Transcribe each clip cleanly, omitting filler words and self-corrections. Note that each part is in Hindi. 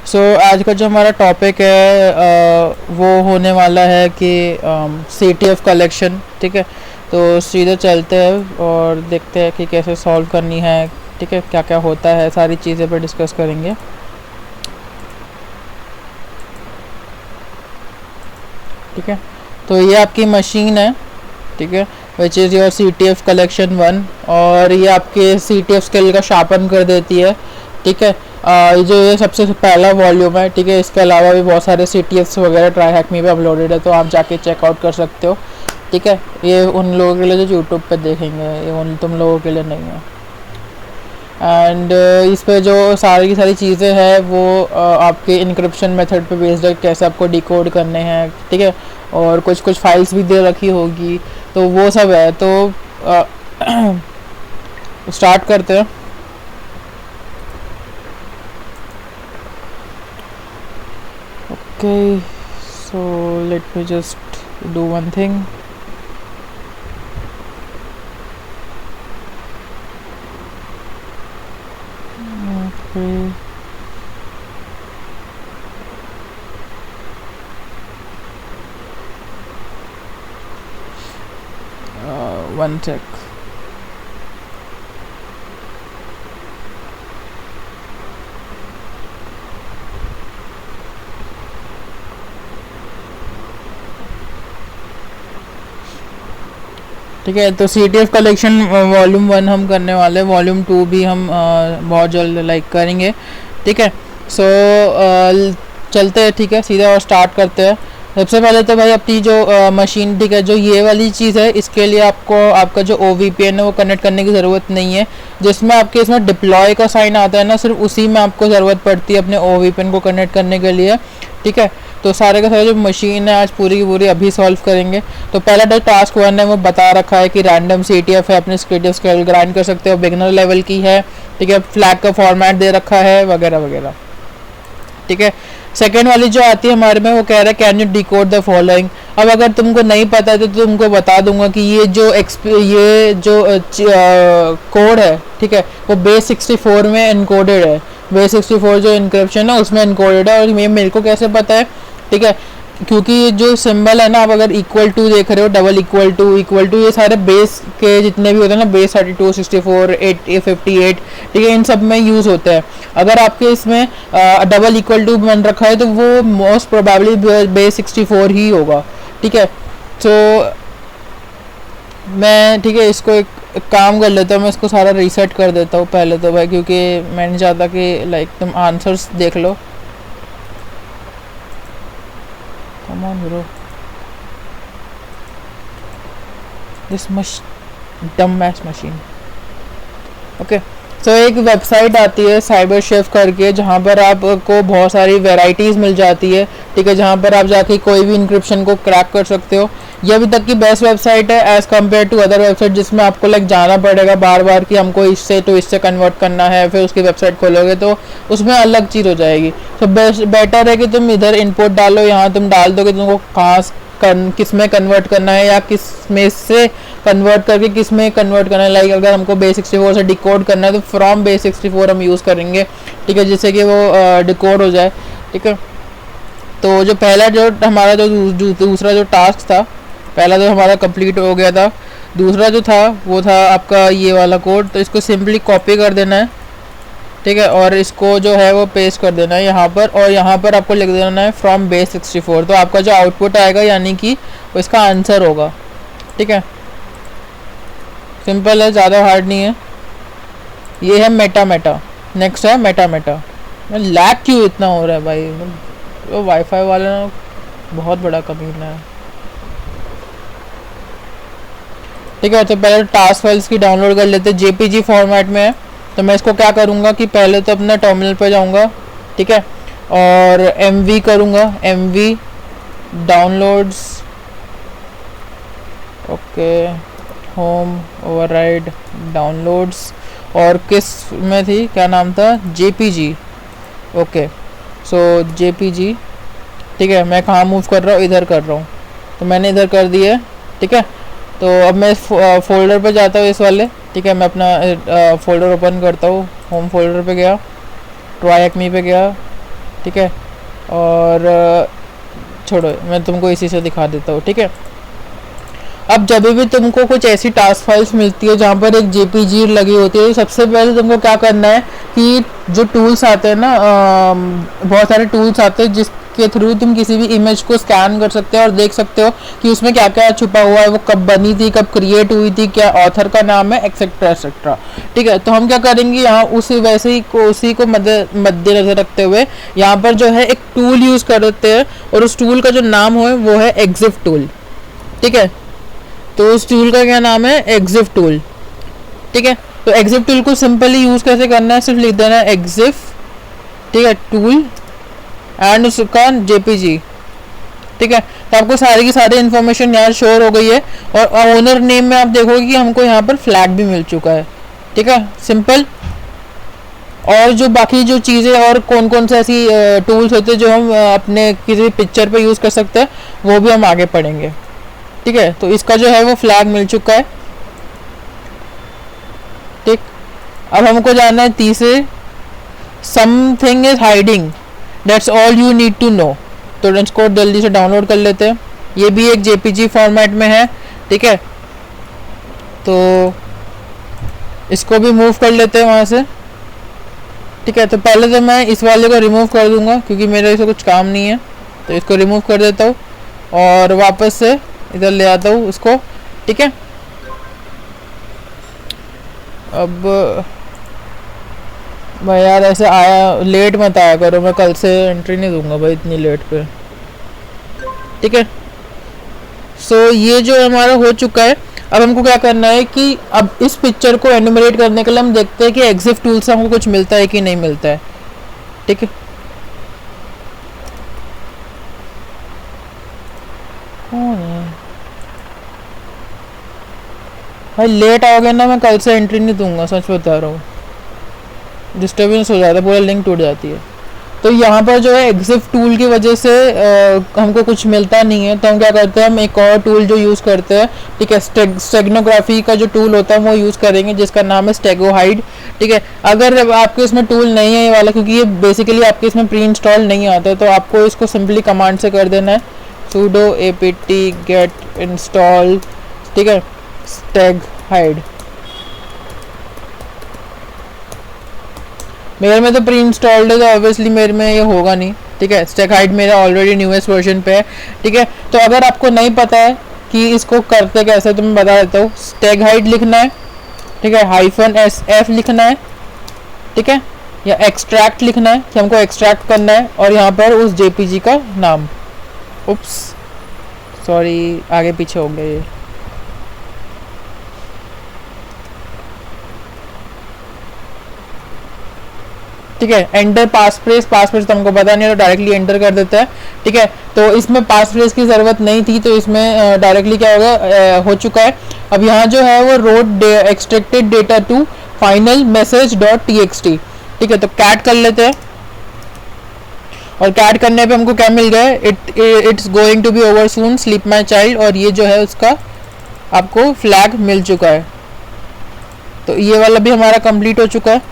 आज का जो हमारा टॉपिक है वो होने वाला है कि CTF कलेक्शन। ठीक है, तो सीधे चलते हैं और देखते हैं कि कैसे सॉल्व करनी है। ठीक है, क्या क्या होता है, सारी चीज़ें पर डिस्कस करेंगे। ठीक है, तो ये आपकी मशीन है। ठीक है, which is your CTF collection 1, और ये आपके CTF स्किल का शार्पन कर देती है। ठीक है, ये सबसे पहला वॉल्यूम है। ठीक है, इसके अलावा भी बहुत सारे CTFs वगैरह ट्राई हैक में भी अपलोडेड है, तो आप जाके चेकआउट कर सकते हो। ठीक है, ये उन लोगों के लिए जो यूट्यूब पे देखेंगे, ये उन तुम लोगों के लिए नहीं है। एंड इस पे जो सारी की सारी चीज़ें हैं वो आपके इंक्रिप्शन मेथड पे बेस्ड है, कैसे आपको डिकोड करने हैं। ठीक है, और कुछ कुछ फाइल्स भी दे रखी होगी, तो वो सब है। तो स्टार्ट करते हैं। Okay, so let me just do one thing. Okay. One sec. ठीक है, तो CTF कलेक्शन वॉल्यूम 1 हम करने वाले हैं, वॉल्यूम 2 भी हम बहुत जल्द लाइक करेंगे। ठीक है, सो चलते हैं। ठीक है, सीधा और स्टार्ट करते हैं। सबसे पहले तो भाई अपनी जो मशीन, ठीक है, जो ये वाली चीज़ है, इसके लिए आपको आपका जो OVPN है वो कनेक्ट करने की ज़रूरत नहीं है। जिसमें आपके इसमें डिप्लॉय का साइन आता है ना, सिर्फ उसी में आपको ज़रूरत पड़ती है अपने OVPN को कनेक्ट करने के लिए। ठीक है, तो सारे का सारा जो मशीन है आज पूरी की पूरी अभी सॉल्व करेंगे। तो पहला जो टास्क 1 है वो बता रखा है कि रैंडम CTF है, अपने CTF स्केल ग्राइंड कर सकते हो, बिगनर लेवल की है। ठीक है, फ्लैग का फॉर्मेट दे रखा है वगैरह वगैरह। ठीक है, सेकेंड वाली जो आती है हमारे में, वो कह रहा है can you decode the following. अब अगर तुमको नहीं पता है तो तुमको बता दूंगा कि ये जो कोड है, ठीक है, वो बेस 64 में इनकोडेड है। बेस 64 जो इनक्रिप्शन है उसमें इनकोडेड है। और ये मेरे को कैसे पता है? ठीक है, क्योंकि ये जो सिंबल है ना, आप अगर इक्वल टू देख रहे हो, डबल इक्वल टू, ये सारे बेस के जितने भी होते हैं ना, बेस 32, 64, 58, ठीक है, इन सब में यूज़ होते हैं। अगर आपके इसमें डबल इक्वल टू बन रखा है तो वो मोस्ट प्रोबेबली बेस 64 ही होगा। ठीक है, तो मैं, ठीक है, इसको एक काम कर लेता हूँ, मैं इसको सारा रीसेट कर देता हूँ पहले तो भाई, क्योंकि मैं नहीं चाहता कि लाइक तुम आंसर्स देख लो। Come on, bro. This dumb ass machine. Okay. सो एक वेबसाइट आती है साइबर शेफ करके, जहाँ पर आपको बहुत सारी वेराइटीज़ मिल जाती है। ठीक है, जहाँ पर आप जाके कोई भी इंक्रिप्शन को क्रैक कर सकते हो। ये अभी तक की बेस्ट वेबसाइट है as compare to other website, जिसमें आपको लाइक जाना पड़ेगा बार बार कि हमको इससे तो इससे कन्वर्ट करना है, फिर उसकी वेबसाइट खोलोगे तो उसमें अलग चीज़ हो जाएगी। तो बेटर है कि तुम इधर इनपुट डालो, यहाँ तुम डाल दो कि तुमको कहाँ किस में कन्वर्ट करना है, या किस में से कन्वर्ट करके किस में कन्वर्ट करना है। लाइक अगर हमको बेस 64 से डिकोड करना है तो फ्रॉम बेस 64 हम यूज़ करेंगे। ठीक है, जिससे कि वो डिकोड हो जाए। ठीक है, तो जो पहला जो हमारा जो दूसरा जो टास्क था, पहला जो हमारा कंप्लीट हो गया था। दूसरा जो था वो था आपका ये वाला कोड। तो इसको सिंपली कॉपी कर देना है। ठीक है, और इसको जो है वो पेस्ट कर देना है यहाँ पर, और यहाँ पर आपको लिख देना है फ्रॉम बेस 64। तो आपका जो आउटपुट आएगा यानी कि वो इसका आंसर होगा। ठीक है, सिंपल है, ज़्यादा हार्ड नहीं है। ये है मेटा। नेक्स्ट है मेटा। लैग क्यों इतना हो रहा है भाई? वो वाईफाई वाले ना बहुत बड़ा कमीना है। ठीक है, तो पहले टास्क फाइल्स की डाउनलोड कर लेते हैं। JPG फॉर्मेट में है। तो मैं इसको क्या करूँगा कि पहले तो अपना टर्मिनल पे जाऊँगा। ठीक है, और MV करूँगा, MV downloads. Okay, home override downloads, और किस में थी, क्या नाम था? JPG। ओके, सो JPG। ठीक है, मैं कहाँ मूव कर रहा हूँ? इधर कर रहा हूँ, तो मैंने इधर कर दिया। ठीक है, तो अब मैं फोल्डर पे जाता हूँ इस वाले। ठीक है, मैं अपना फोल्डर ओपन करता हूँ। होम फोल्डर पे गया, ट्राई एक्मी पे गया, ठीक है। और छोड़ो, मैं तुमको इसी से दिखा देता हूँ, ठीक है। अब जब भी तुमको कुछ ऐसी टास्क फाइल्स मिलती है जहाँ पर एक जेपीजी लगी होती है, सबसे पहले तुमको क्या करना है कि जो टूल्स आते हैं ना, बहुत सारे टूल्स आते हैं जिसके थ्रू तुम किसी भी इमेज को स्कैन कर सकते हो और देख सकते हो कि उसमें क्या क्या छुपा हुआ है, वो कब बनी थी, कब क्रिएट हुई थी, क्या ऑथर का नाम है, एक्सेट्रा एक्सेट्रा, ठीक है। तो हम क्या करेंगे यहाँ उसी को मद्देनजर रखते हुए यहाँ पर जो है एक टूल यूज़ कर देते हैं, और उस टूल का जो नाम हो वो है एग्जिफ टूल, ठीक है। तो उस टूल का क्या नाम है, एग्जिफ टूल, ठीक है। तो एग्जिफ टूल को सिंपली यूज कैसे करना है, सिर्फ लिख देना है एग्जिफ, ठीक है, टूल एंड उसका जेपीजी, ठीक है। तो आपको सारी की सारी इन्फॉर्मेशन यहाँ शोर हो गई है, और ओनर नेम में आप देखोगे कि हमको यहाँ पर फ्लैग भी मिल चुका है, ठीक है, सिंपल। और जो बाकी जो चीज़ें और कौन कौन से ऐसी टूल्स होते हैं जो हम अपने किसी पिक्चर पे यूज़ कर सकते हैं, वो भी हम आगे पढ़ेंगे, ठीक है। तो इसका जो है वो फ्लैग मिल चुका है, ठीक। अब हमको जानना है तीसरे, something is hiding, that's all you need to know. तो इसको जल्दी से डाउनलोड कर लेते हैं, ये भी एक जेपीजी फॉर्मेट में है, ठीक है। तो इसको भी मूव कर लेते हैं वहाँ से, ठीक है। तो पहले तो मैं इस वाले को रिमूव कर दूंगा क्योंकि मेरे से कुछ काम नहीं है, तो इसको रिमूव कर देता हूँ और वापस से इधर ले आता हूँ उसको, ठीक है। अब भाई यार ऐसे आया लेट मत आया करो, मैं कल से एंट्री नहीं दूंगा भाई इतनी लेट पे, ठीक है। सो ये जो हमारा हो चुका है। अब हमको क्या करना है कि अब इस पिक्चर को एनिमेट करने के लिए हम देखते हैं कि एग्जिफ टूल से हमको कुछ मिलता है कि नहीं मिलता है, ठीक है। भाई लेट आओगे ना, मैं कल से एंट्री नहीं दूंगा, सच बता रहा हूँ, डिस्टर्बेंस हो जाता है, पूरा लिंक टूट जाती है। तो यहाँ पर जो है एग्जिफ टूल की वजह से हमको कुछ मिलता नहीं है, तो हम क्या करते हैं, हम एक और टूल जो यूज़ करते हैं, ठीक है, स्टेगनोग्राफी का जो टूल होता है वो यूज़ करेंगे जिसका नाम है स्टेगोहाइड, ठीक है। अगर आपके इसमें टूल नहीं है ये वाला, क्योंकि ये बेसिकली आपके इसमें प्री इंस्टॉल नहीं आता है, तो आपको इसको सिंपली कमांड से कर देना है, sudo apt get install, ठीक है, स्टेगहाइड। मेरे में तो प्री इंस्टॉल्ड है तो ऑब्वियसली मेरे में ये होगा नहीं, ठीक है। स्टेगहाइड मेरा ऑलरेडी न्यूएस्ट वर्जन पे है, ठीक है। तो अगर आपको नहीं पता है कि इसको करते कैसे तो मैं बता देता हूँ, स्टेगहाइड लिखना है, ठीक है, -SF लिखना है, ठीक है, या एक्सट्रैक्ट लिखना है कि हमको एक्सट्रैक्ट करना है, और यहाँ पर उस जेपीजी का नाम, उप्स सॉरी आगे पीछे हो गया ये, ठीक है। एंटर पासफ्रेज तो हमको पता नहीं है तो डायरेक्टली एंटर कर देता है, ठीक है। तो इसमें पासफ्रेज की ज़रूरत नहीं थी, तो इसमें डायरेक्टली क्या होगा, हो चुका है। अब यहाँ जो है वो raw extracted data to final message dot txt, ठीक है। तो कैट कर लेते हैं, और कैट करने पे हमको क्या मिल गया है, it's going to be over soon, sleep my child, और ये जो है उसका आपको फ्लैग मिल चुका है। तो ये वाला भी हमारा कंप्लीट हो चुका है,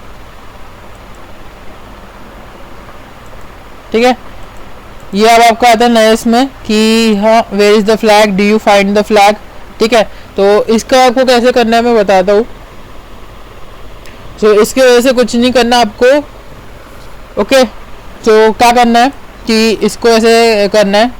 ठीक है। ये अब आपका आता है नए इसमें कि हाँ where is the flag, do you find the flag, ठीक है। तो इसका आपको कैसे करना है मैं बताता हूँ। तो इसके वजह से कुछ नहीं करना आपको, ओके। तो क्या करना है कि इसको ऐसे करना है,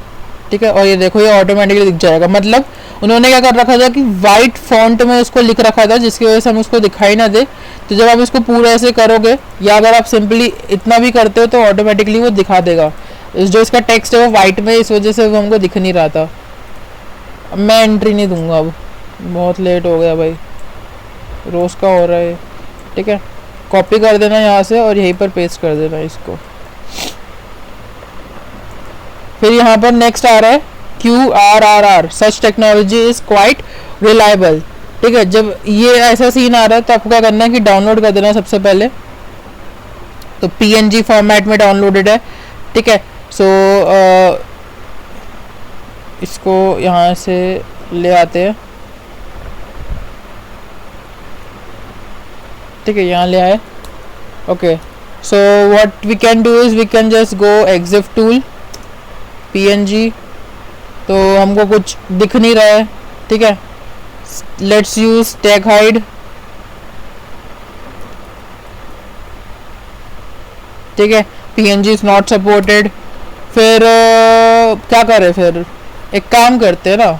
ठीक है, और ये देखो ये ऑटोमेटिकली दिख जाएगा। मतलब उन्होंने क्या कर रखा था कि वाइट फॉन्ट में उसको लिख रखा था जिसकी वजह से हम उसको दिखाई ना दे। तो जब आप इसको पूरा ऐसे करोगे, या अगर आप सिंपली इतना भी करते हो तो ऑटोमेटिकली वो दिखा देगा। जो इसका टेक्स्ट है वो वाइट में, इस वजह से वो हमको दिख नहीं रहा था। अब मैं एंट्री नहीं दूंगा, अब बहुत लेट हो गया भाई, रोज़ का हो रहा है, ठीक है। कॉपी कर देना यहाँ से और यहीं पर पेस्ट कर देना इसको। फिर यहाँ पर नेक्स्ट आ रहा है QRRR, such technology is quite reliable, ठीक है। जब ये ऐसा सीन आ रहा है तो आपको क्या करना है कि डाउनलोड कर देना है सबसे पहले। तो PNG फॉर्मेट में डाउनलोडेड है, ठीक है। सो इसको यहाँ से ले आते हैं, ठीक है, यहाँ ले आए, okay. So what we can do is we can just go ezgif tool PNG, तो हमको कुछ दिख नहीं रहा है, ठीक है। लेट्स यूज टैग हाइड, ठीक है। PNG is not supported. फिर क्या करें, फिर एक काम करते हैं ना,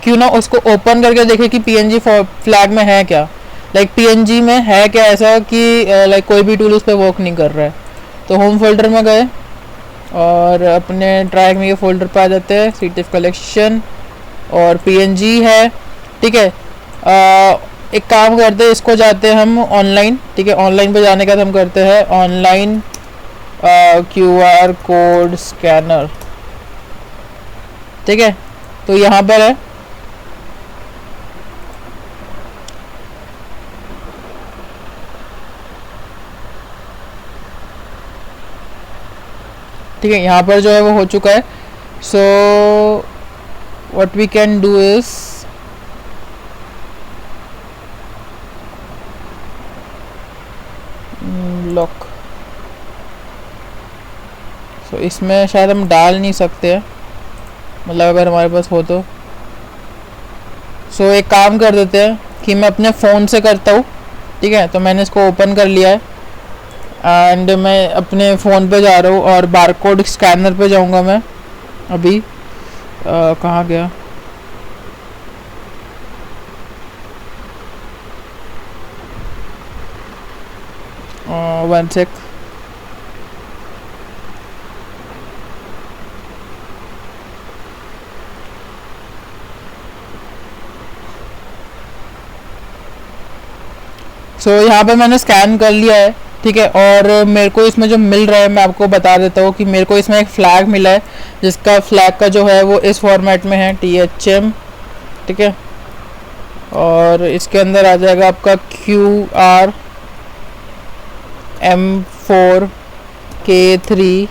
क्यों ना उसको ओपन करके देखें कि PNG फ्लैग में है क्या, लाइक PNG में है क्या ऐसा कि लाइक कोई भी टूल उस पर वर्क नहीं कर रहा है। तो होम फोल्डर में गए और अपने ट्रैक में ये फोल्डर पे आ जाते हैं, CTF कलेक्शन और PNG है, ठीक है। एक काम करते हैं, इसको जाते हैं हम ऑनलाइन, ठीक है। ऑनलाइन पे जाने के बाद हम करते हैं ऑनलाइन QR कोड स्कैनर, ठीक है। तो यहाँ पर है, ठीक है। यहाँ पर जो है वो हो चुका है। So what we can do is lock. So इसमें शायद हम डाल नहीं सकते हैं, मतलब अगर हमारे पास हो तो। सो एक काम कर देते हैं कि मैं अपने फ़ोन से करता हूँ, ठीक है। तो मैंने इसको ओपन कर लिया है एंड मैं अपने फ़ोन पे जा रहा हूँ और बारकोड स्कैनर पे जाऊँगा मैं अभी। कहाँ गया, वन सेक। सो यहाँ पे मैंने स्कैन कर लिया है, ठीक है। और मेरे को इसमें जो मिल रहा है मैं आपको बता देता हूँ कि मेरे को इसमें एक फ़्लैग मिला है, जिसका फ्लैग का जो है वो इस फॉर्मेट में है, THM, ठीक है। और इसके अंदर आ जाएगा आपका QR M4 K3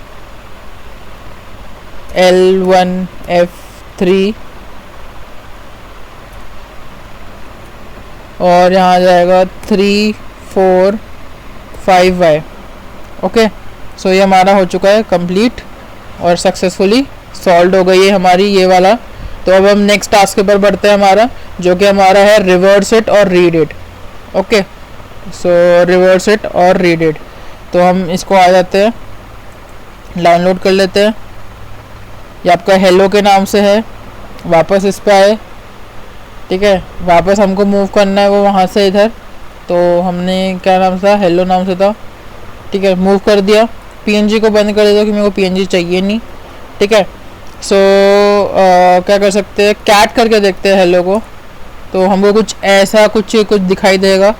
L1 F3 और यहाँ आ जाएगा 3 4 5Y। ओके, सो ये हमारा हो चुका है कंप्लीट और सक्सेसफुली सॉल्व हो गई है हमारी ये वाला। तो अब हम नेक्स्ट टास्क के ऊपर बढ़ते हैं हमारा, जो कि हमारा है रिवर्स इट और read it. Okay, so reverse it और रीड इट। तो हम इसको आ जाते हैं, डाउनलोड कर लेते हैं। ये आपका हेलो के नाम से है, वापस इस पे आए, ठीक है। वापस हमको मूव करना है वो वहाँ से इधर, तो हमने क्या नाम था, हेलो नाम से था, ठीक है। मूव कर दिया, PNG को बंद कर देता कि मेरे को PNG चाहिए नहीं, ठीक है। सो क्या कर सकते हैं, कैट करके देखते हैं हेलो को, तो हमको कुछ ऐसा कुछ दिखाई देगा,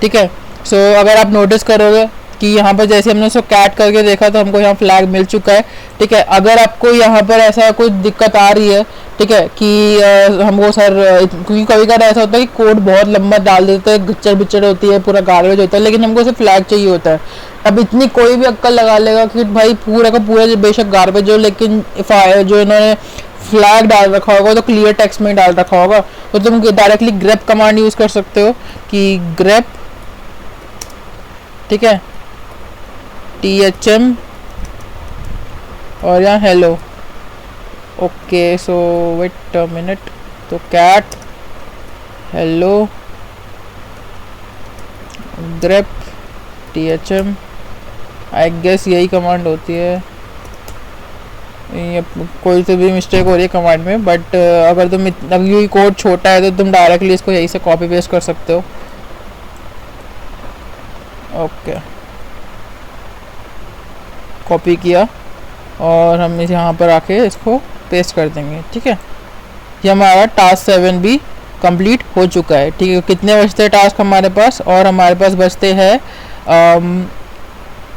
ठीक है। सो अगर आप नोटिस करोगे कि यहाँ पर जैसे हमने उसको कैट करके देखा तो हमको यहाँ फ्लैग मिल चुका है, ठीक है। अगर आपको यहाँ पर ऐसा कुछ दिक्कत आ रही है, ठीक है, कि हमको सर, क्योंकि कभी कभी ऐसा होता है कि कोड बहुत लंबा डाल देते हैं, गिच्चर बिच्चर होती है, पूरा गार्बेज होता है, लेकिन हमको सिर्फ फ्लैग चाहिए होता है। अब इतनी कोई भी अक्कल लगा लेगा कि भाई पूरा का पूरा बेशक गार्बेज हो, लेकिन जो इन्होंने फ्लैग डाल रखा होगा तो क्लियर टेक्स्ट में डाल रखा होगा, तो तुम डायरेक्टली ग्रेप कमांड यूज़ कर सकते हो कि ग्रेप, ठीक है, THM और यहाँ hello. Okay, so wait a minute, तो cat hello grep THM, I guess यही कमांड होती है। ये कोई तो भी मिस्टेक हो रही है कमांड में, बट अगर तुम अगर ये कोड छोटा है तो तुम डायरेक्टली इसको यही से कॉपी पेस्ट कर सकते हो। ओके, कॉपी किया और हम इस यहाँ पर आके इसको पेस्ट कर देंगे, ठीक है। ये हमारा टास्क 7 भी कंप्लीट हो चुका है, ठीक है। कितने बचते हैं टास्क हमारे पास, और हमारे पास बचते हैं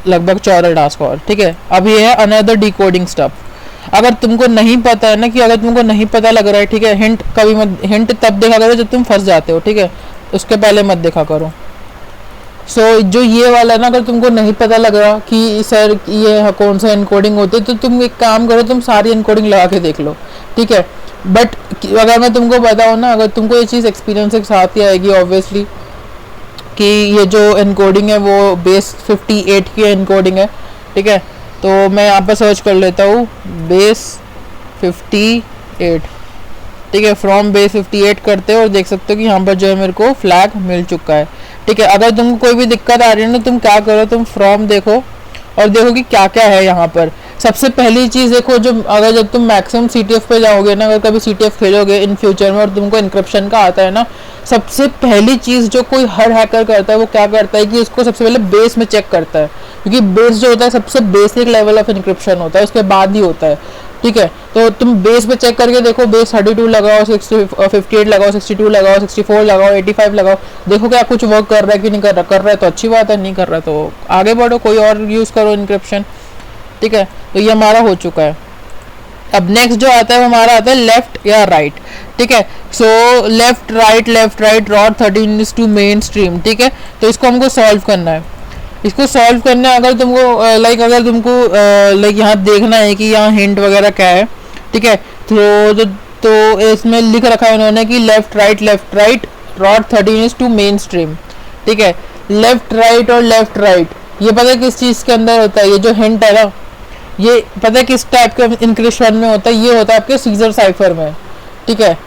लगभग 14 टास्क और, ठीक है। अब ये है अनदर डिकोडिंग स्टफ। अगर तुमको नहीं पता है ना, कि अगर तुमको नहीं पता लग रहा है, ठीक है, हिंट कभी मत, हिंट तब देखा करो जब तुम फंस जाते हो, ठीक है, उसके पहले मत देखा करो। सो जो ये वाला है ना, अगर तुमको नहीं पता लग रहा कि सर ये कौन सा इनकोडिंग होती है, तो तुम एक काम करो, तुम सारी इनकोडिंग लगा के देख लो, ठीक है। बट अगर मैं तुमको बताऊँ ना, अगर तुमको ये चीज़ एक्सपीरियंस के साथ ही आएगी ऑब्वियसली, कि ये जो इनकोडिंग है वो बेस 58 की इनकोडिंग है, ठीक है। तो मैं यहाँ पर सर्च कर लेता हूँ बेस 58, ठीक है। फ्रॉम बेस 58 करते हो और देख सकते हो कि यहाँ पर जो है मेरे को फ्लैग मिल चुका है, ठीक है। अगर तुमको कोई भी दिक्कत आ रही है ना, तुम क्या करो, तुम फ्रॉम देखो और देखो कि क्या क्या है यहाँ पर। सबसे पहली चीज़ देखो, जो अगर जब तुम मैक्सिमम CTF पे जाओगे ना, अगर कभी CTF खेलोगे इन फ्यूचर में और तुमको इनक्रिप्शन का आता है ना, सबसे पहली चीज़ जो कोई हर हैकर करता है वो क्या करता है कि उसको सबसे पहले बेस में चेक करता है, क्योंकि बेस जो होता है सबसे बेसिक लेवल ऑफ इनक्रिप्शन होता है, उसके बाद ही होता है, ठीक है। तो तुम बेस पे चेक करके देखो, बेस 32 लगाओ, 58 लगाओ, 62 लगाओ, 64 लगाओ, 85 लगाओ, देखो क्या कुछ वर्क कर रहा है कि नहीं कर रहा है तो अच्छी बात है, नहीं कर रहा तो आगे बढ़ो, कोई और यूज़ करो इनक्रिप्शन, ठीक है। तो ये हमारा हो चुका है। अब नेक्स्ट जो आता है वो हमारा आता है लेफ्ट या राइट, ठीक है। So left right rod 13 main stream, ठीक है। तो इसको हमको सॉल्व करना है, इसको सॉल्व करना है। अगर तुमको अगर तुमको यहाँ देखना है कि यहाँ हिंट वगैरह क्या है, ठीक है। तो इसमें लिख रखा है उन्होंने कि left right rod 13 main stream, ठीक है। लेफ्ट राइट ये पता है किस चीज़ के अंदर होता है, ये जो हिंट है ना, ये पता है किस टाइप के इंक्रिप्शन में होता है, ये होता है आपके सीजर साइफर में, ठीक है।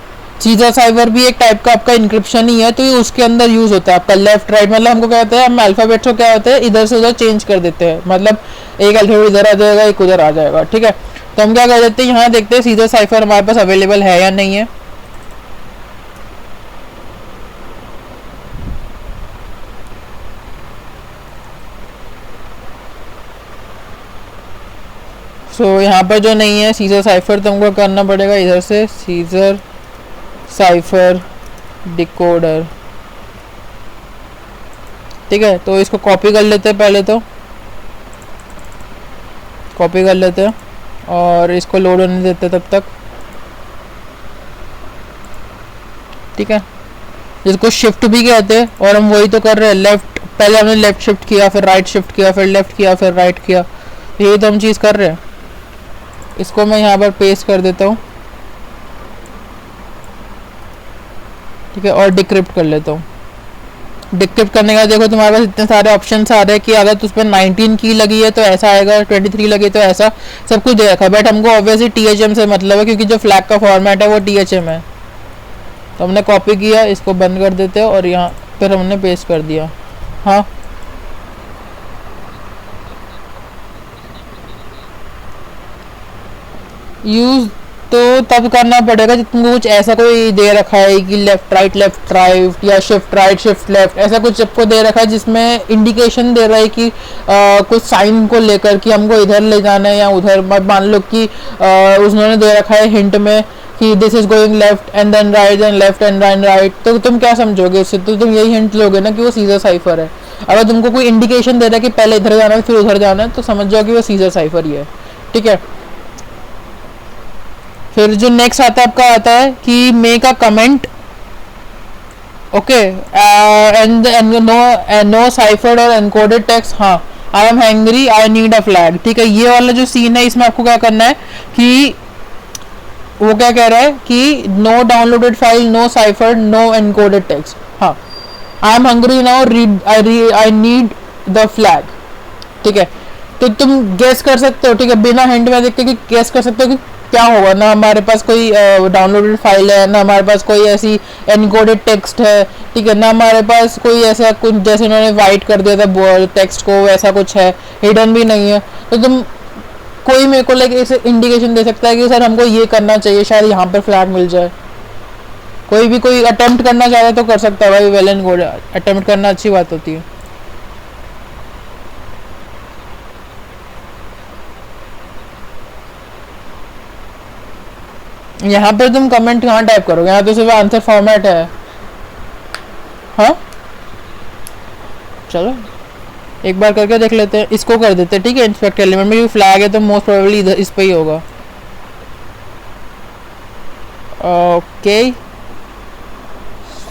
सीजर साइफर भी एक टाइप का आपका इंक्रिप्शन ही है, तो ये उसके अंदर यूज होता है आपका लेफ्ट राइट। मतलब हमको क्या होता है, हम अल्फाबेट्स को क्या होता है इधर से उधर चेंज कर देते हैं, मतलब एक अल्फाबेट इधर आ जाएगा, एक उधर आ जाएगा, ठीक है। तो हम क्या कर देते हैं, यहाँ देखते हैं सीजर साइफर हमारे पास अवेलेबल है या नहीं है। यहाँ पर जो नहीं है सीजर साइफर, तो हमको करना पड़ेगा इधर से सीजर साइफर डिकोडर, ठीक है। तो इसको कॉपी कर लेते हैं, पहले तो कॉपी कर लेते हैं और इसको लोड होने देते हैं तब तक, ठीक है। जिसको शिफ्ट भी कहते हैं और हम वही तो कर रहे हैं, लेफ्ट पहले हमने लेफ्ट शिफ्ट किया, फिर राइट शिफ्ट किया, फिर लेफ्ट किया, फिर राइट किया, यही तो हम चीज़ कर रहे हैं। इसको मैं यहाँ पर पेस्ट कर देता हूँ, ठीक है, और डिक्रिप्ट कर लेता हूँ। डिक्रिप्ट करने का देखो तुम्हारे पास इतने सारे ऑप्शन आ रहे हैं कि अगर तुम पर 19 की लगी है तो ऐसा आएगा, 23 लगी तो ऐसा, सब कुछ दे रखा है। बट हमको ऑब्वियसली THM से मतलब है, क्योंकि जो फ्लैग का फॉर्मेट है वो THM है। तो हमने कॉपी किया, इसको बंद कर देते हैं और यहाँ फिर हमने पेस्ट कर दिया। हाँ, यूज़ तो तब करना पड़ेगा जब तुमको कुछ ऐसा कोई दे रखा है कि लेफ्ट राइट या शिफ्ट राइट शिफ्ट लेफ्ट, ऐसा कुछ आपको दे रखा है जिसमें इंडिकेशन दे रहा है कि कुछ साइन को लेकर कि हमको इधर ले जाना है या उधर। मान लो कि उसने दे रखा है हिंट में कि this is going left and then right and left and right, तो तुम क्या समझोगे इससे? तो तुम यही हिंट लोगे ना कि वो सीजर साइफर है। अगर तुमको कोई इंडिकेशन दे रहा है कि पहले इधर जाना है फिर उधर जाना है, तो समझ जाओ कि वो सीजर साइफर ही है, ठीक है। फिर जो नेक्स्ट आता है आपका आता है कि make a comment, okay, and no ciphered और एनकोडेड टेक्स्ट। हाँ, I am hungry, I need a flag, ठीक है। ये वाला जो सीन है इसमें आपको क्या करना है कि वो क्या कह रहा है कि no downloaded file, no ciphered, no encoded text. हाँ, I am hungry now, I need the flag, ठीक है। तो तुम गेस कर सकते हो, ठीक है, बिना हिंट में देख के गेस कर सकते हो कि क्या होगा। ना हमारे पास कोई डाउनलोडेड फाइल है, ना हमारे पास कोई ऐसी एनकोडेड टेक्स्ट है, ठीक है, ना हमारे पास कोई ऐसा कुछ जैसे उन्होंने वाइट कर दिया था टेक्स्ट को वैसा कुछ है, हिडन भी नहीं है। तो तुम कोई मेरे को लाइक ऐसे इंडिकेशन दे सकता है कि सर हमको ये करना चाहिए, शायद यहाँ पर फ्लैग मिल जाए। कोई भी कोई अटेम्प्ट करना चाह रहा है तो कर सकता है भाई, वेल एंड गुड, अटेम्प्ट करना अच्छी बात होती है। यहाँ पर तुम कमेंट कहाँ टाइप करोगे, यहाँ तो सिर्फ आंसर फॉर्मेट है। हाँ, चलो एक बार करके देख लेते हैं, इसको कर देते हैं, ठीक है। इंस्पेक्ट एलिमेंट में फ्लैग है तो मोस्ट प्रोबेबली इधर इस पे ही होगा। ओके,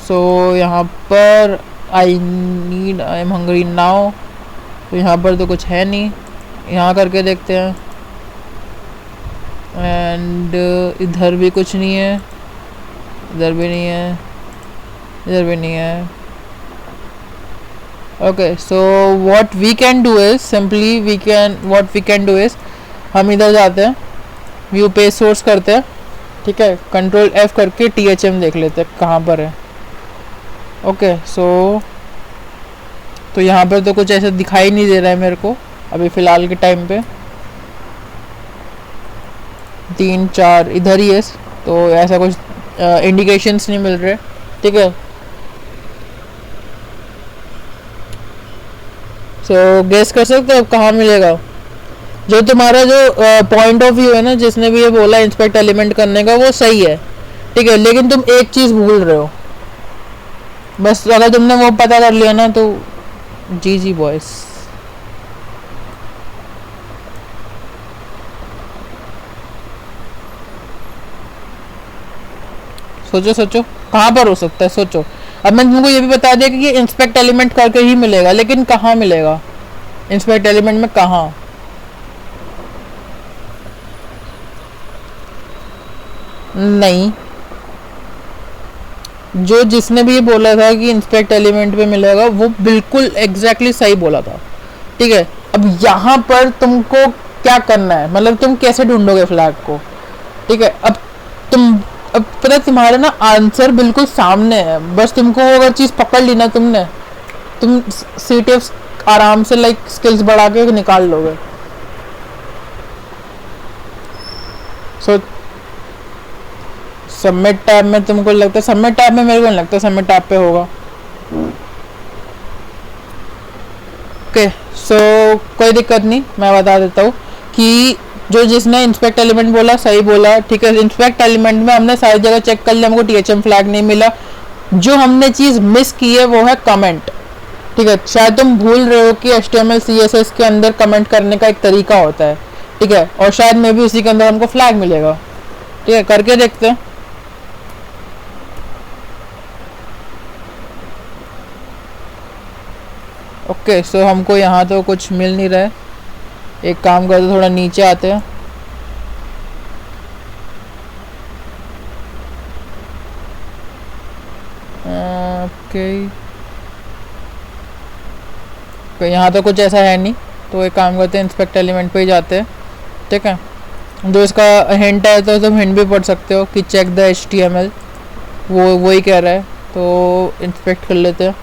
सो यहाँ पर आई एम हंग्री नाउ, तो यहाँ पर तो कुछ है नहीं, यहाँ करके देखते हैं। एंड इधर भी कुछ नहीं है, इधर भी नहीं है, इधर भी नहीं है, okay, so what we can do is simply we can do is हम इधर जाते हैं, व्यू पेज सोर्स करते हैं, ठीक है, कंट्रोल F करके THM देख लेते हैं कहाँ पर है। ओके, सो तो यहाँ पर तो कुछ ऐसा दिखाई नहीं दे रहा है मेरे को अभी फ़िलहाल के टाइम पे। 3 4 इधर ही है, तो ऐसा कुछ इंडिकेशंस नहीं मिल रहे, ठीक है। सो गेस कर सकते हो कहाँ मिलेगा। जो तुम्हारा जो पॉइंट ऑफ व्यू है ना, जिसने भी ये बोला इंस्पेक्ट एलिमेंट करने का, वो सही है, ठीक है, लेकिन तुम एक चीज़ भूल रहे हो। बस अगर तुमने वो पता कर लिया ना तो जी बॉयस। सोचो सोचो कहाँ पर हो सकता है, सोचो। अब मैं तुमको ये भी बता दिया कि ये इंस्पेक्ट एलिमेंट करके ही मिलेगा, लेकिन कहाँ मिलेगा इंस्पेक्ट एलिमेंट में, कहाँ? नहीं, जो जिसने भी ये बोला था कि इंस्पेक्ट एलिमेंट पे मिलेगा वो बिल्कुल एग्जैक्टली सही बोला था, ठीक है। अब यहाँ पर तुमको क्या करना है, मतलब तुम कैसे ढूंढोगे फ्लैग को, ठीक है। अब पता है तुम्हारा ना आंसर बिल्कुल सामने है, बस तुमको वो अगर चीज़ पकड़ ली ना तुमने, तुम CTF आराम से लाइक स्किल्स बढ़ा के निकाल लोगे। सो सबमिट टैब में तुमको लगता है, सबमिट टैब में मेरे को नहीं लगता सबमिट टैब पे होगा। ओके, सो कोई दिक्कत नहीं, मैं बता देता हूँ कि जो जिसने इंस्पेक्ट एलिमेंट बोला सही बोला, ठीक है। इंस्पेक्ट एलिमेंट में हमने सारी जगह चेक कर लिया, हमको THM फ्लैग नहीं मिला। जो हमने चीज़ मिस की है वो है कमेंट, ठीक है। शायद तुम भूल रहे हो कि HTML CSS के अंदर कमेंट करने का एक तरीका होता है, ठीक है, और शायद में भी उसी के अंदर हमको फ्लैग मिलेगा, ठीक है। करके देखते हैं। ओके, सो हमको यहाँ तो कुछ मिल नहीं रहा है। एक काम करते, थोड़ा नीचे आते हैं। ओके, यहाँ तो कुछ ऐसा है नहीं, तो एक काम करते हैं, इंस्पेक्ट एलिमेंट पे ही जाते हैं, ठीक है। जो इसका हिंट है तो तुम हिंट भी पढ़ सकते हो कि चेक द HTML, वो ही कह रहा है, तो इंस्पेक्ट कर लेते हैं,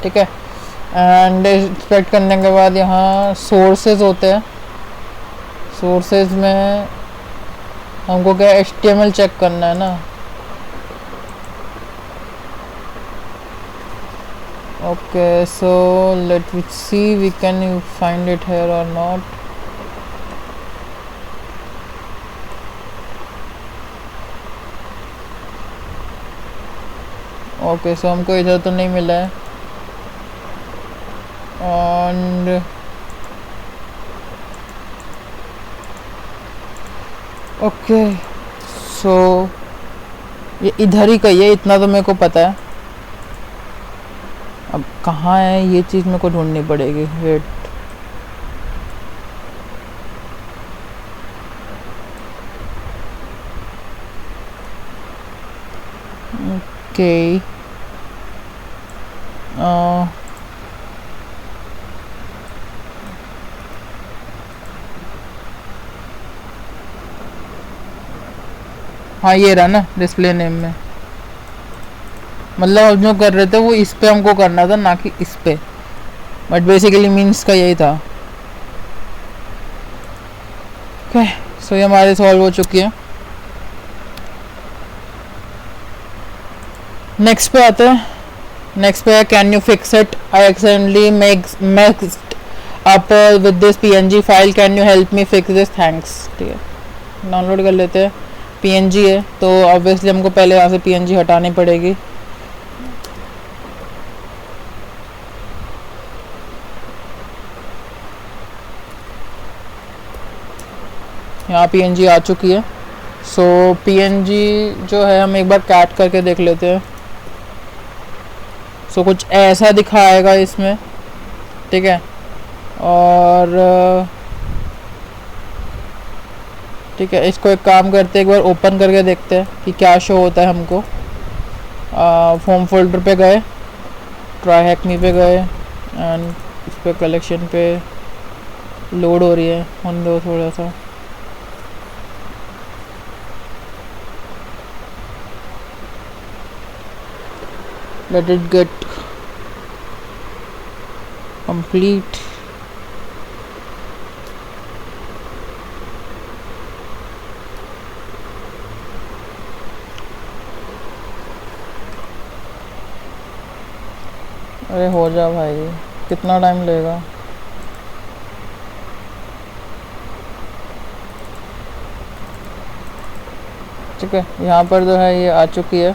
ठीक है। एंड इंस्पेक्ट करने के बाद यहाँ सोर्सेज होते हैं, सोर्सेज में हमको क्या HTML चेक करना है ना। Okay, so let we see we can find it here or not. Okay, so हमको इधर तो नहीं मिला है। एंड ओके, सो ये इधर ही कहीं है, इतना तो मेरे को पता है। अब कहाँ है ये चीज़ मेरे को ढूंढनी पड़ेगी, वेट। ओके, हाँ ये रहा ना डिस्प्ले नेम में, मतलब हम जो कर रहे थे वो इस पे हमको करना था, ना कि इस पे, बट बेसिकली मीन्स का यही था। ओके, सो ये हमारे सॉल्व हो चुकी है। नेक्स्ट पे आते हैं। नेक्स्ट पे है can you fix it, I accidentally mixed up with this PNG file, can you help me fix this, thanks, ठीक है। डाउनलोड कर लेते हैं। PNG है तो ऑब्वियसली हमको पहले यहाँ से PNG हटानी पड़ेगी। यहाँ PNG आ चुकी है। सो PNG जो है हम एक बार कैट करके देख लेते हैं। सो कुछ ऐसा दिखाएगा इसमें, ठीक है। और ठीक है, इसको एक काम करते हैं, एक बार ओपन करके देखते हैं कि क्या शो होता है हमको। होम फोल्डर पे गए, ट्राई हैक मी पे गए एंड इस पे कलेक्शन पे लोड हो रही है, होने दो थोड़ा सा। Let it get complete. अरे हो जा भाई, कितना टाइम लेगा? ठीक है, यहाँ पर जो है ये आ चुकी है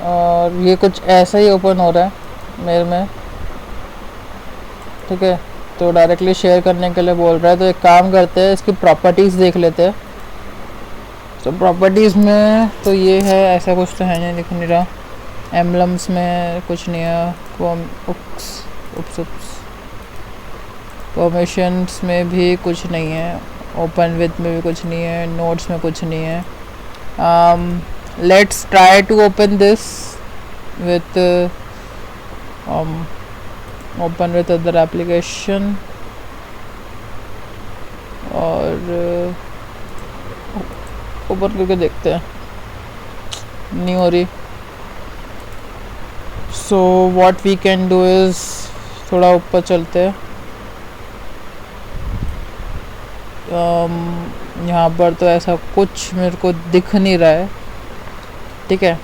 और ये कुछ ऐसा ही ओपन हो रहा है मेरे में। ठीक है, तो डायरेक्टली शेयर करने के लिए बोल रहा है, तो एक काम करते हैं, इसकी प्रॉपर्टीज़ देख लेते हैं। तो प्रॉपर्टीज़ में तो ये है, ऐसा कुछ तो है नहीं, दिख नहीं रहा। एम्बलम्स में कुछ नहीं है, परमिशंस में भी कुछ नहीं है, ओपन विथ में भी कुछ नहीं है, नोट्स में कुछ नहीं है। Let's try to open this with open with other application और ओपन करके देखते हैं, नहीं हो रही। So what we can do is थोड़ा ऊपर चलते हैं। यहाँ पर तो ऐसा कुछ मेरे को दिख नहीं रहा है। ठीक है,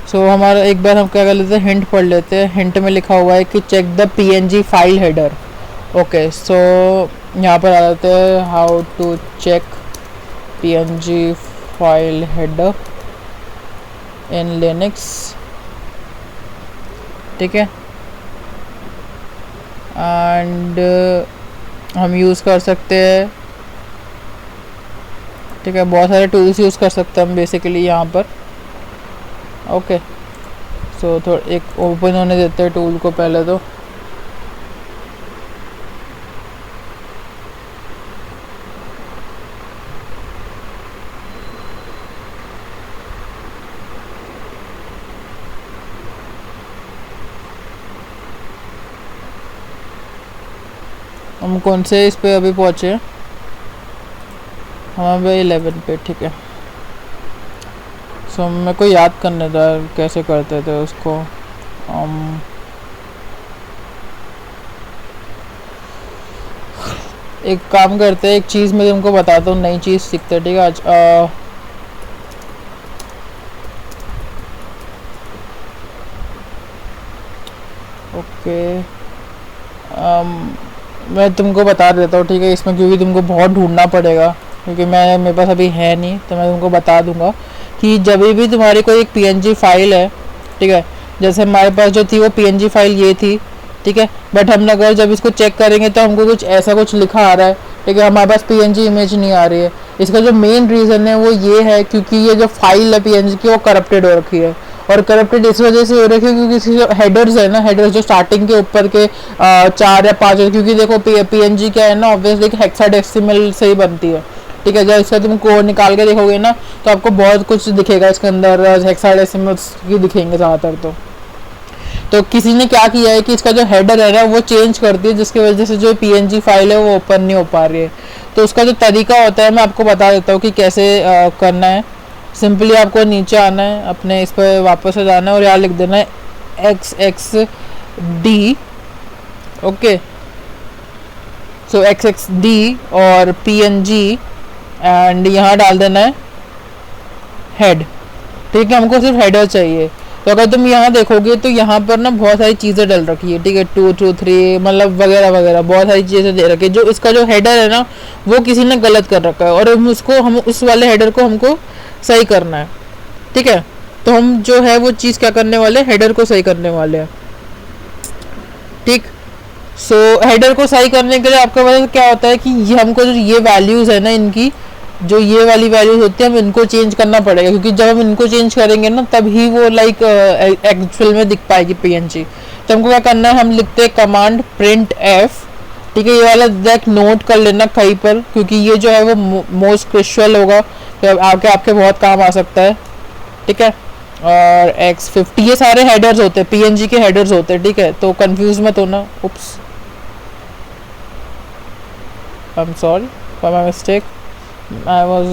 सो हमारा एक बार हम क्या कर लेते हैं, हिंट पढ़ लेते हैं। हिंट में लिखा हुआ है कि check the PNG file header. Okay, so यहाँ पर आ जाते हैं, how to check PNG file header in Linux. ठीक है, एंड हम यूज़ कर सकते हैं। ठीक है, बहुत सारे टूल्स यूज़ कर सकते हैं हम बेसिकली यहाँ पर। ओके, सो थोड़ा एक ओपन होने देते हैं टूल को पहले तो। हम कौन से इस पे अभी पहुँचे? हम अभी 11 पे। ठीक है, सो मेरे को याद करने था कैसे करते थे उसको। एक काम करते हैं, एक चीज़ मैं तुमको बताता हूँ, नई चीज़ सीखते हैं। ठीक है, आज ओके, मैं तुमको बता देता हूँ। ठीक है, इसमें क्योंकि तुमको बहुत ढूंढना पड़ेगा, क्योंकि मेरे पास अभी है नहीं, तो मैं तुमको बता दूंगा कि जब भी तुम्हारी कोई एक PNG फाइल है, ठीक है, जैसे हमारे पास जो थी वो PNG फाइल ये थी। ठीक है, बट हम अगर जब इसको चेक करेंगे तो हमको कुछ ऐसा कुछ लिखा आ रहा है। ठीक है, हमारे पास PNG इमेज नहीं आ रही है। इसका जो मेन रीज़न है वो ये है क्योंकि ये जो फाइल है PNG की वो करप्टेड हो रखी है। और करप्टेड इस वजह से हो रखी है क्योंकि इसकी जो हेडर्स है ना, हेडर्स जो स्टार्टिंग के ऊपर के 4 या 5 है, क्योंकि देखो PNG क्या है ना, ऑब्वियसली हेक्साडेसिमल से ही बनती है। ठीक है, जब इसका तुम कोड निकाल के देखोगे ना तो आपको बहुत कुछ दिखेगा इसके अंदर, हेक्साडेसिमल्स की दिखेंगे ज़्यादातर। तो किसी ने क्या किया है कि इसका जो हेडर है ना वो चेंज कर दिया, जिसकी वजह से जो PNG फाइल है वो ओपन नहीं हो पा रही है। तो उसका जो तरीका होता है मैं आपको बता देता हूँ कि कैसे करना है। सिंपली आपको नीचे आना है, अपने इस पर वापस से जाना है और यहाँ लिख देना है XXD। ओके, सो XXD और PNG एंड यहाँ डाल देना है हेड। ठीक है, हमको सिर्फ हेडर चाहिए। तो अगर तुम यहाँ देखोगे तो यहाँ पर ना बहुत सारी चीज़ें डल रखी है। ठीक है, 2 2 3 मतलब वगैरह वगैरह बहुत सारी चीज़ें दे रखी है। जो इसका जो हेडर है ना वो किसी ने गलत कर रखा है और हम उस वाले हेडर को हमको सही करना है। ठीक है, तो हम जो है वो चीज़ क्या करने वाले, हेडर को सही करने वाले हैं। ठीक, सो हेडर को सही करने के लिए आपके पास क्या होता है कि हमको जो ये वैल्यूज़ है ना, इनकी जो ये वाली वैल्यूज होती है हम इनको चेंज करना पड़ेगा, क्योंकि जब हम इनको चेंज करेंगे ना तभी वो लाइक एक्चुअल में दिख पाएगी PNG। तो हमको क्या करना है, हम लिखते हैं कमांड प्रिंट F। ठीक है, ये वाला देख नोट कर लेना कहीं पर, क्योंकि ये जो है वो मोस्ट क्रिशियल होगा, तो आपके बहुत काम आ सकता है। ठीक है, और X50, ये सारे हेडर्स होते हैं, PNG के हेडर्स होते हैं, ठीक है, तो कंफ्यूज मत होना। Oops, I am sorry for my mistake, I was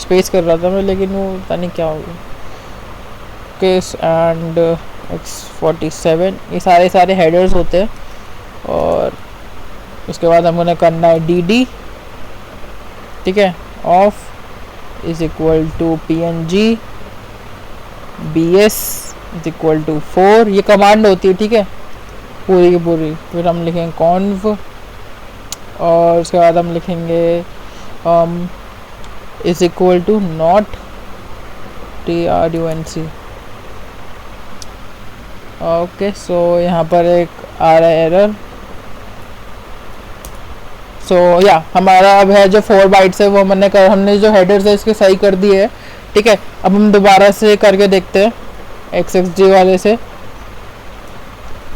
space कर रहा था मैं, लेकिन वो पता नहीं क्या हो गया। केस एंड X47, ये सारे हेडर्स होते हैं। और उसके बाद हमको ने करना है DD, ठीक है, of is equal to PNG BS is equal to 4, ये कमांड होती है, ठीक है, पूरी की पूरी। फिर हम लिखेंगे कॉन्व, और उसके बाद हम लिखेंगे is equal to not TRUNC। Okay, so यहाँ पर एक आ रहा है एरर। सो या हमारा अब है जो 4 बाइट्स है वो हमने जो हेडर्स है इसके सही कर दिए है, ठीक है। अब हम दोबारा से करके देखते हैं XXG वाले से।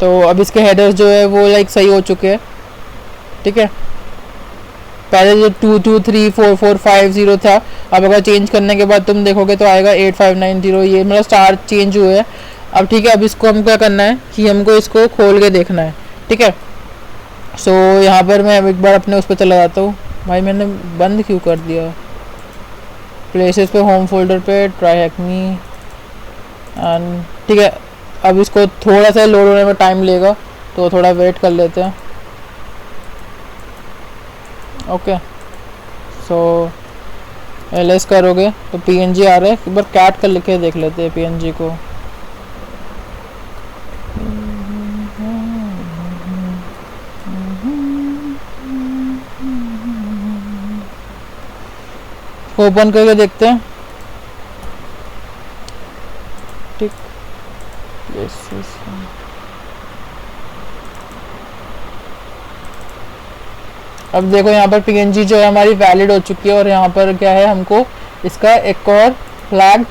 तो अब इसके हेडर्स जो है वो लाइक सही हो चुके हैं, ठीक है। पहले जो 2234450 था, अब अगर चेंज करने के बाद तुम देखोगे तो आएगा 8590, ये मतलब स्टार चेंज हुए हैं अब, ठीक है। अब इसको हम क्या करना है कि हमको इसको खोल के देखना है, ठीक है। सो यहाँ पर मैं एक बार अपने उस पर चला जाता हूँ। भाई मैंने बंद क्यों कर दिया? प्लेसेस पे, होम फोल्डर पे, ट्राई हैक मी एंड, ठीक है। अब इसको थोड़ा सा लोड होने में टाइम लेगा, तो थोड़ा वेट कर लेते हैं। ओके, सो LS करोगे तो PNG आ रहा है, एक बार कैट कर लिखे देख लेते हैं PNG को। ओपन करके देखते हैं, ठीक। अब देखो यहाँ पर PNG जो है हमारी वैलिड हो चुकी है, और यहाँ पर क्या है, हमको इसका एक और फ्लैग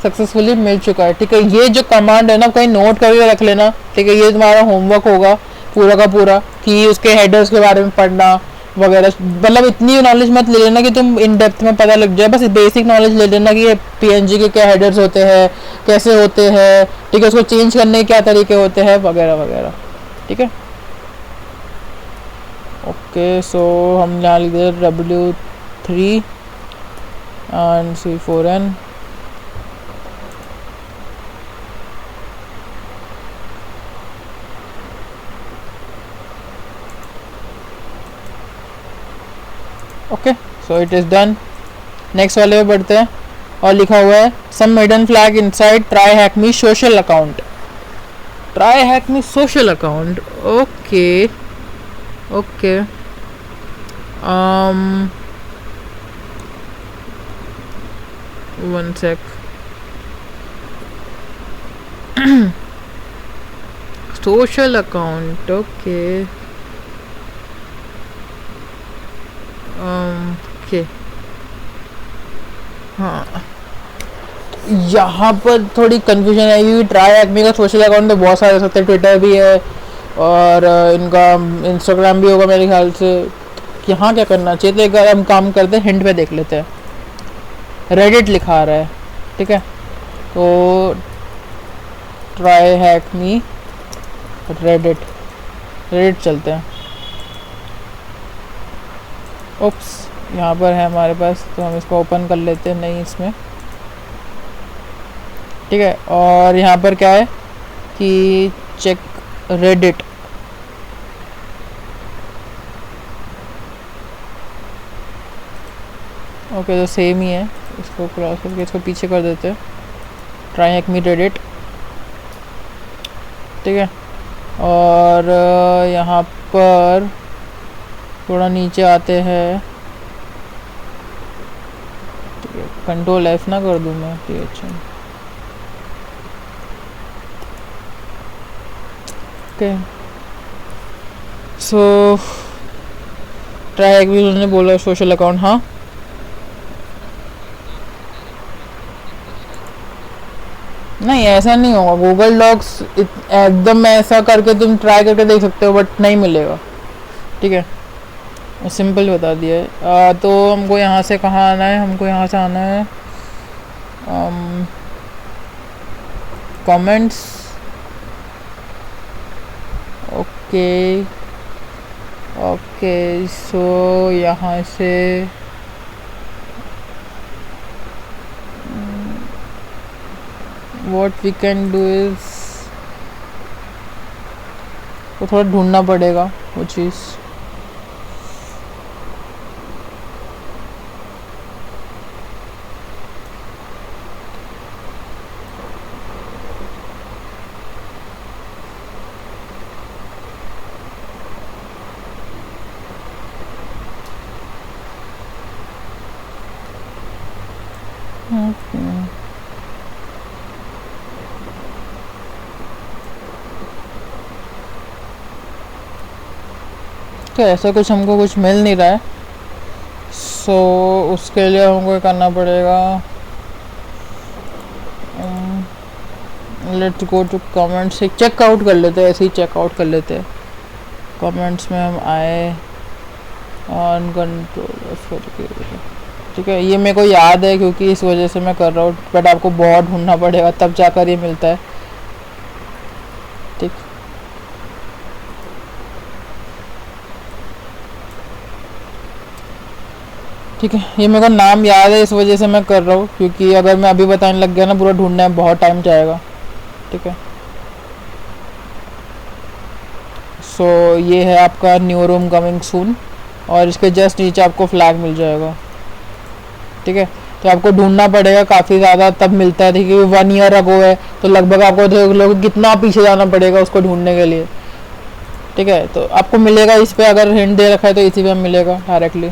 सक्सेसफुली मिल चुका है, ठीक है। ये जो कमांड है ना, कहीं नोट करके रख लेना, ठीक है। ये तुम्हारा होमवर्क होगा पूरा का पूरा, कि उसके हेडर्स के बारे में पढ़ना वगैरह। मतलब इतनी नॉलेज मत ले लेना कि तुम इन डेप्थ में पता लग जाए, बस बेसिक नॉलेज ले लेना कि ये PNG के क्या हेडर्स होते हैं, कैसे होते हैं, ठीक है, उसको चेंज करने के क्या तरीके होते हैं वगैरह वगैरह, ठीक है। ओके, सो हम यहाँ लिख दें W3 and C4N। Okay, so it is done. Next वाले पे बढ़ते हैं, और लिखा हुआ है some hidden flag inside try hack me social account. Try hack me social account, okay okay. One sec, social account, okay okay. हाँ, यहाँ पर थोड़ी कंफ्यूजन है, क्योंकि ट्राई एक्मी का सोशल अकाउंट तो बहुत सारे हो सकते हैं, ट्विटर भी है और इनका इंस्टाग्राम भी होगा मेरे ख्याल से। यहाँ क्या करना चाहिए, तो एक बार हम काम करते हैं, हिंट पे देख लेते हैं। रेडिट लिखा आ रहा है, ठीक है, तो ट्राई हैक मी रेडिट चलते हैं। ओप्स, यहाँ पर है हमारे पास, तो हम इसको ओपन कर लेते हैं, नहीं इसमें, ठीक है। और यहाँ पर क्या है कि चेक रेडिट, ओके, तो सेम ही है, इसको क्रॉस करके इसको पीछे कर देते हैं, ट्राई हैक मी रेडिट, ठीक है। और यहाँ पर थोड़ा नीचे आते हैं, ठीक है, कंट्रोल F ना कर दूँ मैं, ठीक है, अच्छा, ओके। सो ट्राई हैक भी उन्होंने बोला सोशल अकाउंट, हाँ नहीं ऐसा नहीं होगा, गूगल डॉक्स एकदम ऐसा करके तुम ट्राई करके देख सकते हो, बट नहीं मिलेगा, ठीक है, सिंपल बता दिया है। तो हमको यहाँ से कहाँ आना है, हमको यहाँ से आना है कमेंट्स। ओके ओके, सो यहाँ से what we can do is, तो थोड़ा ढूंढना पड़ेगा वो चीज़। तो ऐसा कुछ हमको कुछ मिल नहीं रहा है, सो उसके लिए हमको करना पड़ेगा, लेट्स गो टू कमेंट्स, एक चेकआउट कर लेते हैं, ऐसे ही चेकआउट कर लेते हैं। कमेंट्स में हम आए, ऑन कंट्रोल, ठीक है, ये मेरे को याद है क्योंकि इस वजह से मैं कर रहा हूँ, बट आपको बहुत ढूंढना पड़ेगा तब जाकर ये मिलता है। ठीक, ठीक है, ये मेरे को नाम याद है इस वजह से मैं कर रहा हूँ, क्योंकि अगर मैं अभी बताने लग गया ना पूरा ढूंढने में बहुत टाइम जाएगा। ठीक है, सो ये है आपका न्यू रूम कमिंग सून, और इसके जस्ट नीचे आपको फ्लैग मिल जाएगा। ठीक है, तो आपको ढूंढना पड़ेगा काफ़ी ज़्यादा, तब मिलता है। ठीक है, 1 ईयर अगो है तो लगभग आपको देख लो कितना पीछे जाना पड़ेगा उसको ढूंढने के लिए। ठीक है, तो आपको मिलेगा इस पे, अगर हिंट दे रखा है तो इसी पे मिलेगा डायरेक्टली।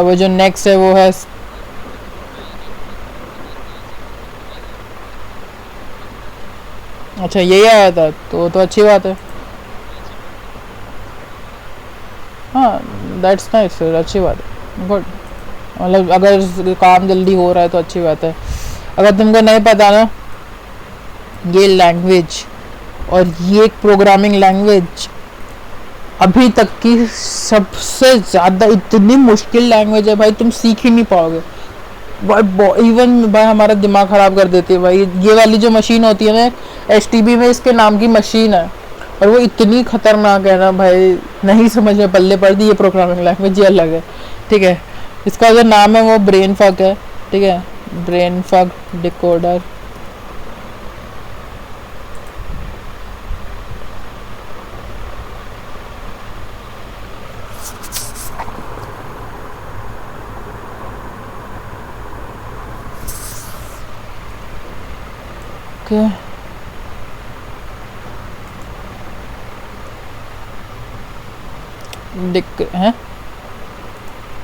वो जो नेक्स्ट है वो है, अच्छा यही आया था तो अच्छी बात है। हाँ, दैट्स नाइस, अच्छी बात है, गुड। मतलब अगर काम जल्दी हो रहा है तो अच्छी बात है। अगर तुमको नहीं पता ना, ये लैंग्वेज और ये एक प्रोग्रामिंग लैंग्वेज अभी तक की सबसे ज़्यादा इतनी मुश्किल लैंग्वेज है भाई, तुम सीख ही नहीं पाओगे भाई। इवन भाई हमारा दिमाग ख़राब कर देती है भाई। ये वाली जो मशीन होती है ना, एसटीबी में इसके नाम की मशीन है, और वो इतनी खतरनाक है ना भाई, नहीं समझ में पल्ले पड़ती। ये प्रोग्रामिंग लैंग्वेज ये अलग है। ठीक है, इसका जो नाम है वो ब्रेन फक है। ठीक है, ब्रेन फक डिकोडर। ओके, दिक हैं,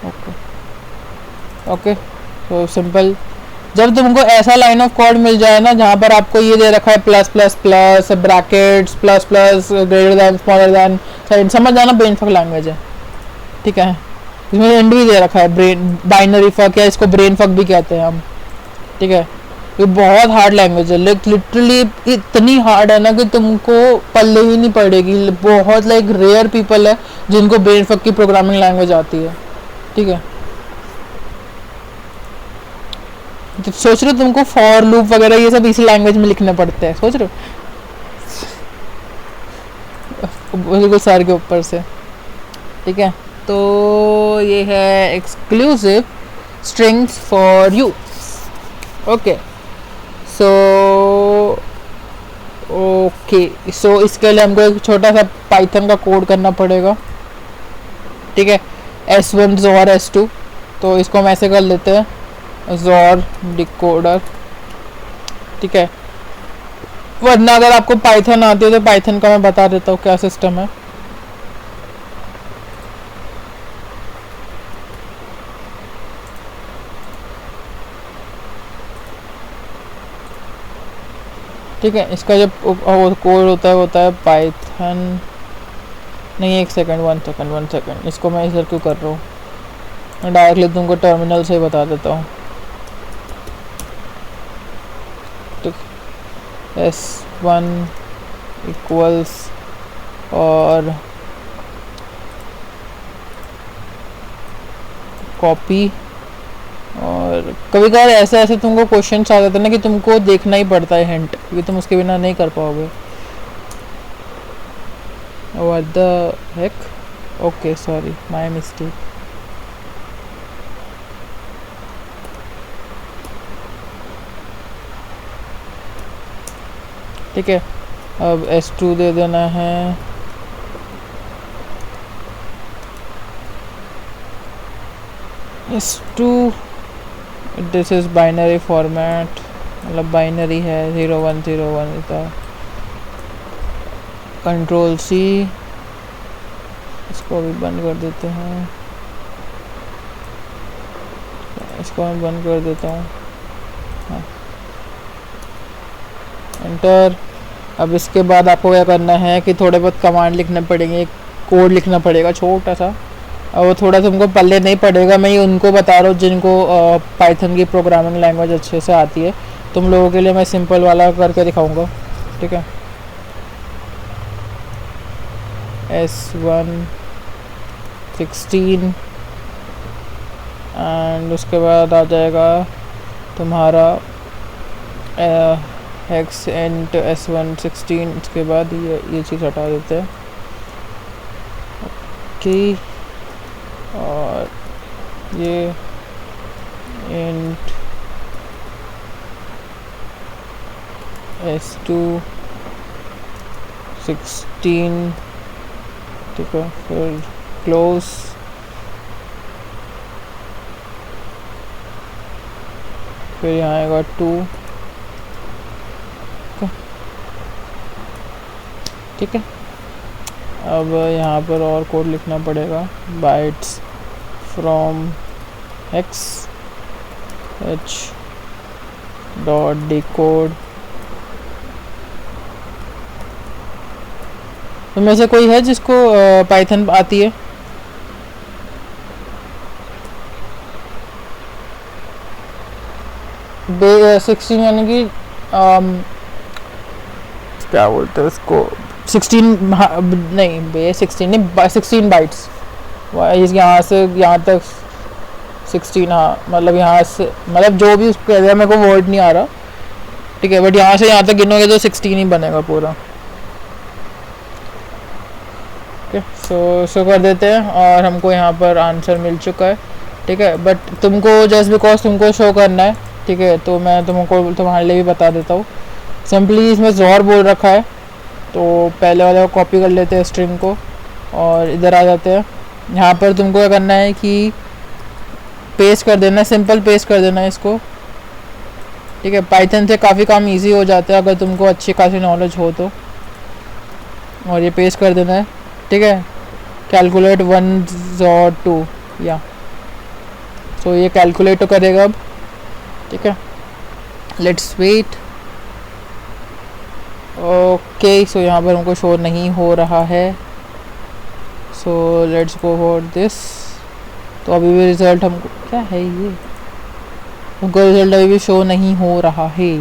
ओके ओके, तो सिंपल। जब तुमको ऐसा लाइन ऑफ कोड मिल जाए ना जहाँ पर आपको ये दे रखा है plus plus plus brackets plus plus greater than smaller than sign, समझ जाना ब्रेन फक लैंग्वेज है। ठीक है, इसमें एंड भी दे रखा है ब्रेन बाइनरी फक, या इसको ब्रेन फक भी कहते हैं हम। ठीक है, ये बहुत हार्ड लैंग्वेज है, लिटरली इतनी हार्ड है ना कि तुमको पल्ले ही नहीं पड़ेगी। बहुत लाइक रेयर पीपल है जिनको ब्रेन फक की प्रोग्रामिंग लैंग्वेज आती है। ठीक है, तो सोच रहे हो तुमको फॉर लूप वगैरह ये सब इसी लैंग्वेज में लिखने पड़ते हैं, सोच रहे हो बिल्कुल सर के ऊपर से। ठीक है, तो ये है exclusive strings for you. Okay, so so इसके लिए हमको एक छोटा सा पाइथन का कोड करना पड़ेगा। ठीक है, S1 ज़ोर S2, तो इसको हम ऐसे कर लेते हैं, ज़ोर डिकोडर। ठीक है, वरना अगर आपको पाइथन आती है तो पाइथन का मैं बता देता हूँ क्या सिस्टम है। ठीक है, इसका जब कोड होता है पाइथन, नहीं एक सेकंड, वन सेकंड, इसको मैं इधर क्यों कर रहा हूँ, मैं डायरेक्टली तुमको टर्मिनल से ही बता देता हूँ। ठीक, S1 इक्वल्स और कॉपी और कभी कभार ऐसे ऐसे तुमको क्वेश्चन आ जाते हैं ना कि तुमको देखना ही पड़ता है हिंट, क्योंकि तुम उसके बिना नहीं कर पाओगे। What the heck, okay sorry my mistake. ठीक है, अब S2 दे देना है। S2 this is binary format, मतलब बाइनरी है 0101 का। कंट्रोल C, इसको भी बंद कर देते हैं, इसको मैं बंद कर देता हूँ। हाँ, एंटर। अब इसके बाद आपको क्या करना है कि थोड़े बहुत कमांड लिखने पड़ेंगे, कोड लिखना पड़ेगा छोटा सा, और वो थोड़ा तुमको पल्ले नहीं पड़ेगा। मैं ये उनको बता रहा हूँ जिनको पाइथन की प्रोग्रामिंग लैंग्वेज अच्छे से आती है। तुम लोगों के लिए मैं सिंपल वाला करके दिखाऊंगा, ठीक है। S116 एंड उसके बाद आ जाएगा तुम्हारा हेक्स एंड S116। इसके बाद ये चीज़ हटा देते हैं, ओके। और ये इंट S216, ठीक है, फिर क्लोज। फिर यहाँ आएगा 2, ठीक है। अब यहाँ पर और कोड लिखना पड़ेगा, bytes from x h dot decode. तो में से कोई है जिसको पाइथन आती है? बे 16 यानी कि क्या बोलते हैं उसको, 16 नहीं, बे 16 नहीं, 16 बाइट्स। यहाँ से यहाँ तक 16, हाँ, मतलब यहाँ से, मतलब जो भी उसको कह दिया, मेरे को वर्ड नहीं आ रहा, ठीक है, बट यहाँ से यहाँ तक गिनोगे तो 16 ही बनेगा पूरा, ठीक है। सो कर देते हैं, और हमको यहाँ पर आंसर मिल चुका है, ठीक है। बट तुमको जस्ट बिकॉज तुमको शो करना है, ठीक है, तो मैं तुमको तुम्हारे लिए भी बता देता हूँ। सिंपली इसमें ज़ोर बोल रखा है, तो पहले वाले को कॉपी कर लेते हैं स्ट्रिंग को, और इधर आ जाते हैं। यहाँ पर तुमको क्या करना है कि पेस्ट कर देना है, सिंपल पेस्ट कर देना है इसको, ठीक है। पाइथन से काफ़ी काम इजी हो जाता है अगर तुमको अच्छी खासी नॉलेज हो तो। और ये पेस्ट कर देना है, ठीक है। कैलकुलेट 1 और 2, या सो ये कैलकुलेट तो करेगा अब, ठीक है। Let's wait, okay. सो यहाँ पर हमको शो नहीं हो रहा है, so let's go for this. तो अभी भी रिज़ल्ट हमको, क्या है ये, हमको रिज़ल्ट अभी भी शो नहीं हो रहा है,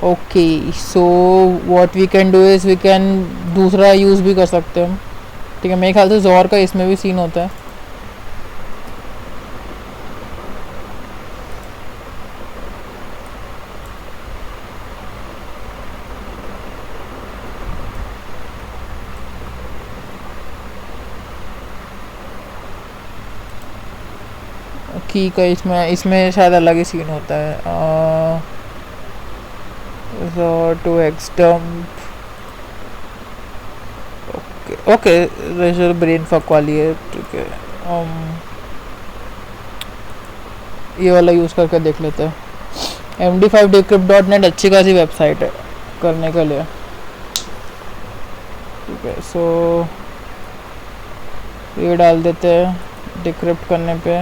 okay. So what we can do is we can दूसरा यूज़ भी कर सकते हैं हम, ठीक है। मेरे ख्याल से ज़ोर का इसमें भी सीन होता है, की का इसमें शायद अलग ही सीन होता है। To x dump, okay okay, brain fuck वाली है, ठीक है। ये वाला यूज़ करके देख लेते हैं। MD5decrypt.net अच्छी खासी वेबसाइट है करने के लिए, ठीक है। सो ये डाल देते हैं डिक्रिप्ट करने पे,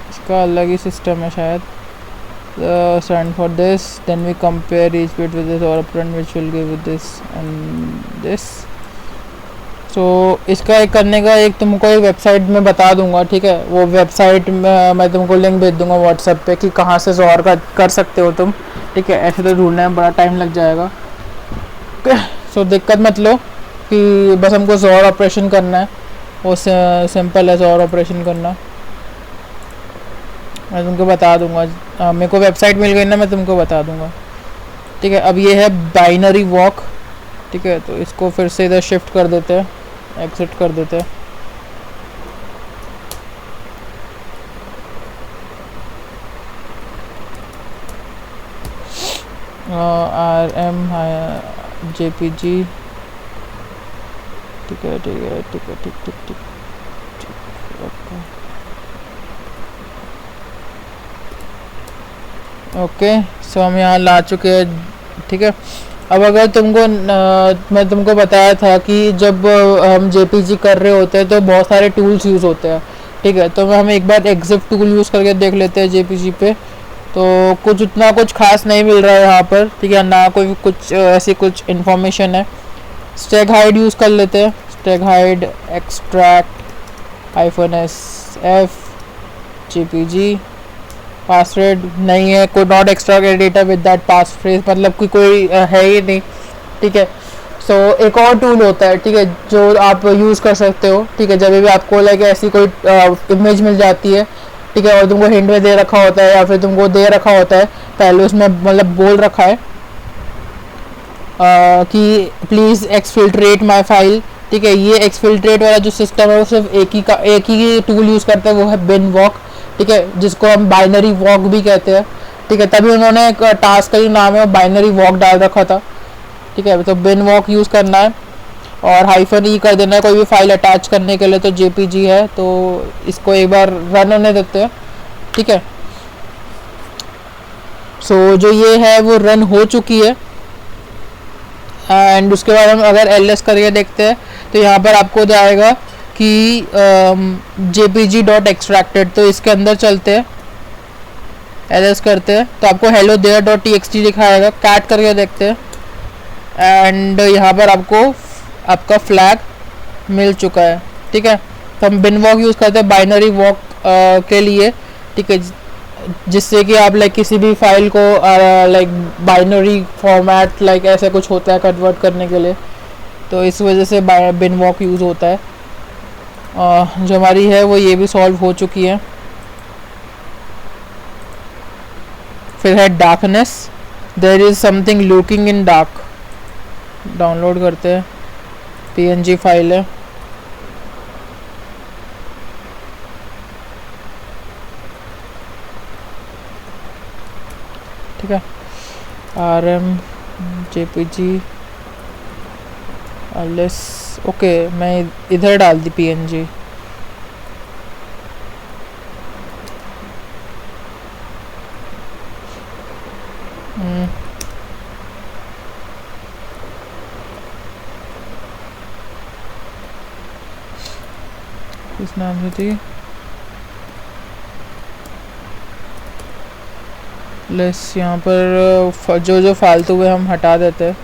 इसका अलग ही सिस्टम है शायद। Stand for this, then we compare each bit with this और operand which will give this and this. So इसका एक करने का एक तुमको एक वेबसाइट में बता दूंगा, ठीक है। वो वेबसाइट में मैं तुमको लिंक भेज दूंगा व्हाट्सएप पे कि कहाँ से ज़ोर का कर सकते हो तुम, ठीक है। ऐसे तो ढूंढने में बड़ा टाइम लग जाएगा, ओके। सो दिक्कत मत लो कि बस हमको ज़ोर ऑपरेशन करना है, वो सिंपल है और ऑपरेशन करना। मैं तुमको बता दूंगा, मेरे को वेबसाइट मिल गई ना, मैं तुमको बता दूंगा। ठीक है, अब ये है बाइनरी वॉक। ठीक है, तो इसको फिर से इधर शिफ्ट कर देते हैं, एग्जिट कर देते हैं। RM JPG। ठीक है ठीक है ठीक है ठीक ठीक ठीक ओके। सो हम यहाँ ला चुके हैं। ठीक है, अब अगर तुमको मैं तुमको बताया था कि जब हम JPG कर रहे होते हैं तो बहुत सारे टूल्स यूज़ होते हैं। ठीक है, तो हम एक बार एग्जिफ टूल यूज़ करके देख लेते हैं JPG पे। तो कुछ उतना कुछ खास नहीं मिल रहा है यहाँ पर। ठीक है, ना कोई कुछ ऐसी कुछ इन्फॉर्मेशन है। स्टैग हाइड यूज़ कर लेते हैं, Stag hide extract -f JPG। Password नहीं है, कोई not extract data with that pass phrase, मतलब कि कोई है ही नहीं। ठीक है, सो एक और टूल होता है, ठीक है, जो आप यूज़ कर सकते हो। ठीक है, जब भी आपको लाइक ऐसी कोई इमेज मिल जाती है, ठीक है, और तुमको हिंट में दे रखा होता है या फिर तुमको दे रखा होता है पहले उसमें, मतलब बोल रखा है कि प्लीज़ एक्सफिल्ट्रेट माय फाइल। ठीक है, ये एक्सफिल्ट्रेट वाला जो सिस्टम है वो सिर्फ एक ही टूल यूज़ करता है, वो है बिन वॉक। ठीक है, जिसको हम बाइनरी वॉक भी कहते हैं। ठीक है, तभी उन्होंने एक टास्क का ही नाम है बाइनरी वॉक डाल रखा था। ठीक है, तो बिन वॉक यूज़ करना है और -e कर देना है कोई भी फाइल अटैच करने के लिए। तो JPG है, तो इसको एक बार रन होने देते हैं। ठीक है, सो जो ये है वो रन हो चुकी है। एंड उसके बाद हम अगर ls करके देखते हैं तो यहाँ पर आपको जाएगा कि jpg.extracted। तो इसके अंदर चलते हैं, ls करते हैं तो आपको hello there.txt दिखाएगा। कैट करके देखते हैं एंड यहाँ पर आपको आपका फ्लैग मिल चुका है। ठीक है, तो हम बिन वॉक यूज़ करते हैं बाइनरी वॉक के लिए। ठीक है, जिससे कि आप लाइक किसी भी फाइल को लाइक बाइनरी फॉर्मेट लाइक ऐसा कुछ होता है कन्वर्ट करने के लिए, तो इस वजह से बिन वॉक यूज़ होता है। जो हमारी है वो ये भी सॉल्व हो चुकी है। फिर है darkness, there is something looking in dark. Download करते हैं, PNG फाइल है। ठीक है, RM JPG ls। ओके, मैं इधर डाल दी PNG। किस नाम से थी? लेस यहाँ पर जो फालतू है हम हटा देते हैं।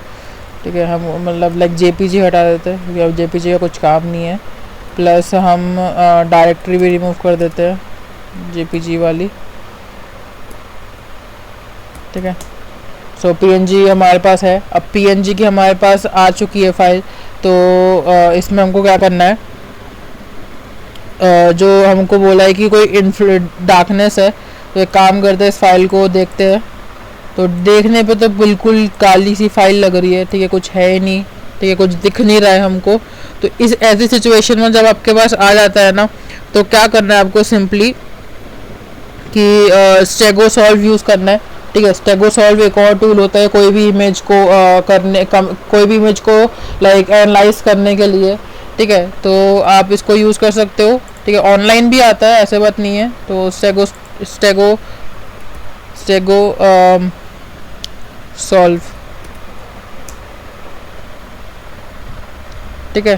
ठीक है, हम मतलब लाइक JPG हटा देते हैं क्योंकि अब JPG का कुछ काम नहीं है। प्लस हम डायरेक्टरी भी रिमूव कर देते हैं JPG वाली। ठीक है, सो PNG हमारे पास है। अब PNG की हमारे पास आ चुकी है फाइल। तो इसमें हमको क्या करना है, जो हमको बोला है कि कोई डार्कनेस है, तो एक काम करते हैं, इस फाइल को देखते हैं। तो देखने पे तो बिल्कुल काली सी फाइल लग रही है। ठीक है, कुछ है ही नहीं। ठीक है, कुछ दिख नहीं रहा है हमको। तो इस ऐसी सिचुएशन में जब आपके पास आ जाता है ना, तो क्या करना है आपको, सिंपली कि स्टेगो सॉल्व यूज़ करना है। ठीक है, स्टेगो सॉल्व एक और टूल होता है कोई भी इमेज को कोई भी इमेज को लाइक एनालाइज करने के लिए। ठीक है, तो आप इसको यूज़ कर सकते हो। ठीक है, ऑनलाइन भी आता है, ऐसे बात नहीं है। तो स्टेगो सॉल्व। ठीक है,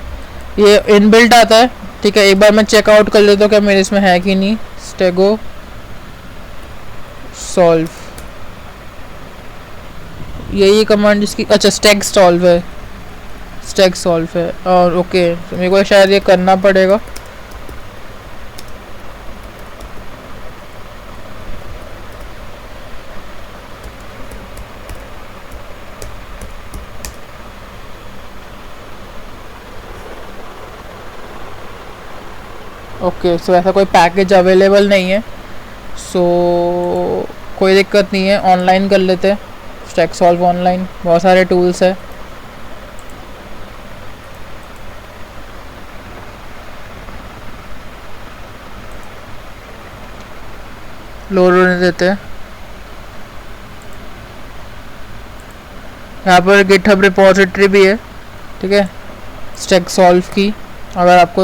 ये इनबिल्ट आता है। ठीक है, एक बार मैं चेकआउट कर लेता हूँ क्या मेरे इसमें है कि नहीं। स्टेगो सॉल्व, यही कमांड जिसकी, अच्छा स्टैग सॉल्व है, स्टैग सॉल्व है। और ओके, तो मेरे को शायद ये करना पड़ेगा। ओके, सो ऐसा कोई पैकेज अवेलेबल नहीं है, सो कोई दिक्कत नहीं है, ऑनलाइन कर लेते हैं स्टैक सॉल्व ऑनलाइन, बहुत सारे टूल्स है। लोड होने देते हैं। यहाँ पर गिटहब रिपोजिटरी भी है, ठीक है, स्टैक सॉल्व की, अगर आपको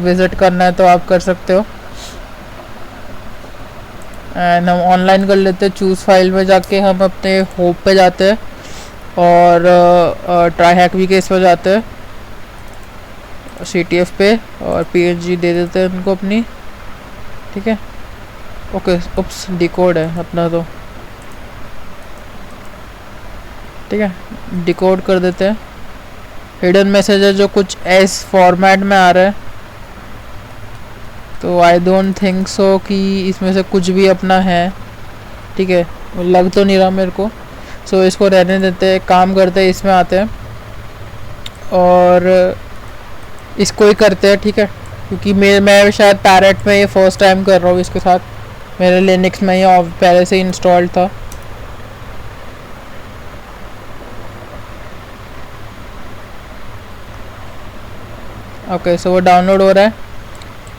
विज़िट करना है तो आप कर सकते हो। एंड हम ऑनलाइन कर लेते हैं, चूज़ फाइल में जाके हम अपने होप पे जाते हैं और ट्राई हैक भी केस पे जाते हैं, CTF पे, और PNG दे देते हैं उनको अपनी, ठीक है। ओके, उप्स डिकोड है अपना तो, ठीक है, डिकोड कर देते हैं। हिडन मैसेज है जो कुछ एस फॉर्मेट में आ रहा है, तो आई डोंट थिंक सो कि इसमें से कुछ भी अपना है, ठीक है, लग तो नहीं रहा मेरे को। सो इसको रहने देते हैं, काम करते हैं, इसमें आते हैं और इसको ही करते हैं, ठीक है, क्योंकि मैं शायद पैरेट में ये फर्स्ट टाइम कर रहा हूँ इसके साथ, मेरे लिनक्स में ये पहले से इंस्टॉल्ड था। ओके, सो वो डाउनलोड हो रहा है,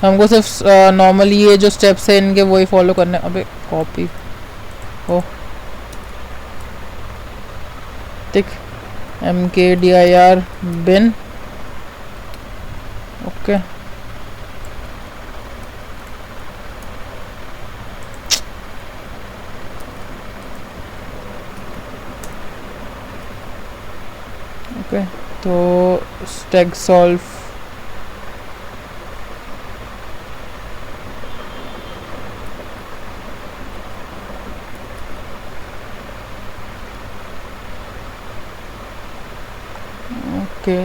हमको सिर्फ नॉर्मली ये जो स्टेप्स है इनके वही फॉलो करने। अबे कॉपी हो, ठीक, mkdir bin, ओके, ओके, तो स्टैक सॉल्व ओके,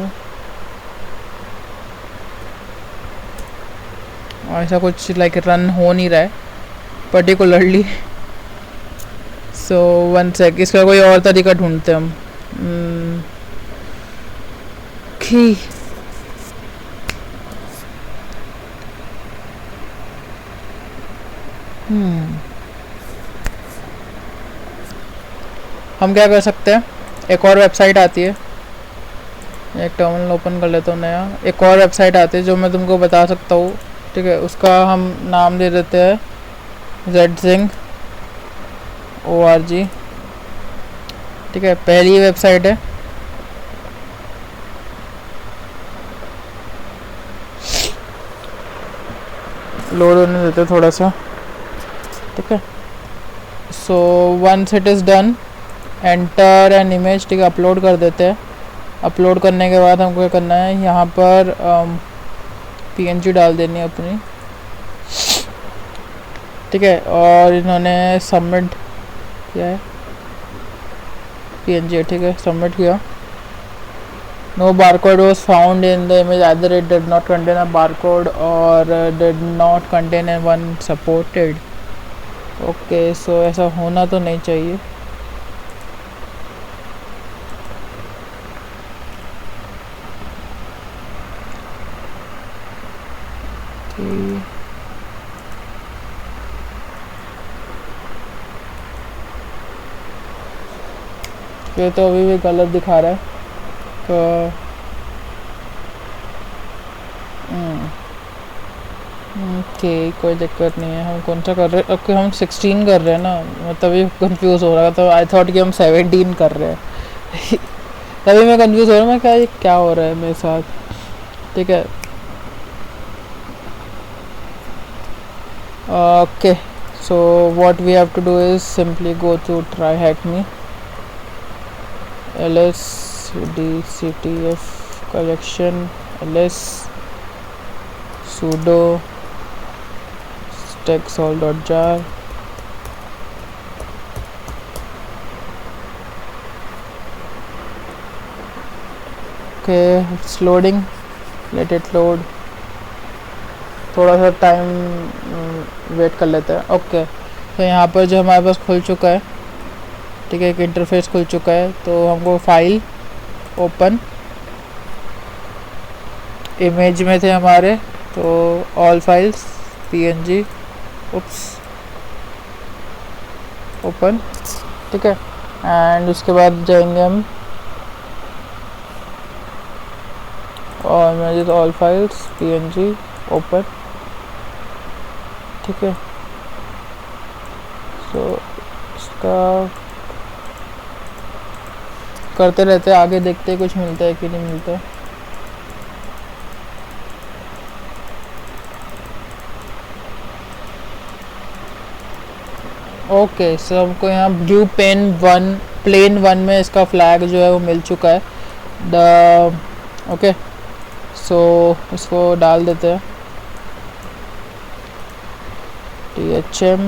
ऐसा कुछ लाइक रन हो नहीं रहा है पर्टिकुलरली, सो 1 सेक, इसका कोई और तरीका ढूंढते हम। हम क्या कर सकते हैं, एक और वेबसाइट आती है, एक टर्मिनल ओपन कर लेता हूँ नया, एक और वेबसाइट आती है जो मैं तुमको बता सकता हूँ, ठीक है, उसका हम नाम दे देते हैं zsync.org, ठीक है, पहली वेबसाइट है। लोड होने देते हैं थोड़ा सा, ठीक है। So once it is done, enter an image, ठीक है, अपलोड कर देते हैं। अपलोड करने के बाद हमको क्या करना है, यहाँ पर PNG डाल देनी है अपनी, ठीक है, और इन्होंने सबमिट किया है PNG, ठीक है, सबमिट किया। No barcode was found in the image, either it did not contain a barcode or did not contain a one supported. Okay, so ऐसा होना तो नहीं चाहिए। ये तो अभी भी गलत दिखा रहा है, तो ओके, कोई दिक्कत नहीं है। हम कौन सा कर रहे हैं, ओके, हम 16 कर रहे हैं ना, मैं तभी कंफ्यूज हो रहा था, आई थॉट कि हम 17 कर रहे हैं तभी मैं कंफ्यूज हो रहा हूँ, मैं ये क्या हो रहा है मेरे साथ, ठीक है। Okay, so what we have to do is simply go to try hack me, lsdctf collection ls sudo stacksolve.jar, okay, it's loading, let it load, थोड़ा सा टाइम वेट कर लेते हैं। ओके, तो यहाँ पर जो हमारे पास खुल चुका है, ठीक है, एक इंटरफेस खुल चुका है, तो हमको फाइल ओपन, इमेज में थे हमारे तो ऑल फाइल्स png, उप्स, ओपन, ठीक है। एंड उसके बाद जाएंगे हम और manage all files png, open, ठीक है। सो इसका करते रहते हैं, आगे देखते हैं कुछ मिलता है कि नहीं मिलता है। ओके, सो हमको यहाँ ब्लू प्लेन वन में इसका फ्लैग जो है वो मिल चुका है। ओके, सो इसको डाल देते हैं THM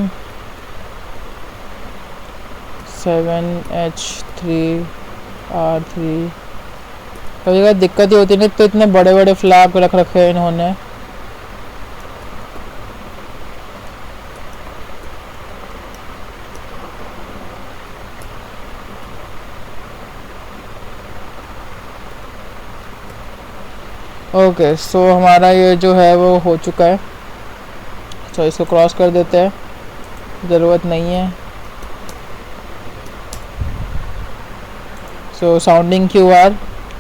7H3R3। कभी कभी दिक्कत ही होती नहीं, तो इतने बड़े बड़े फ्लैग रख रखे हैं इन्होंने। ओके, सो हमारा ये जो है वो हो चुका है। सो इसको क्रॉस कर देते हैं, ज़रूरत नहीं है। सो साउंडिंग QR,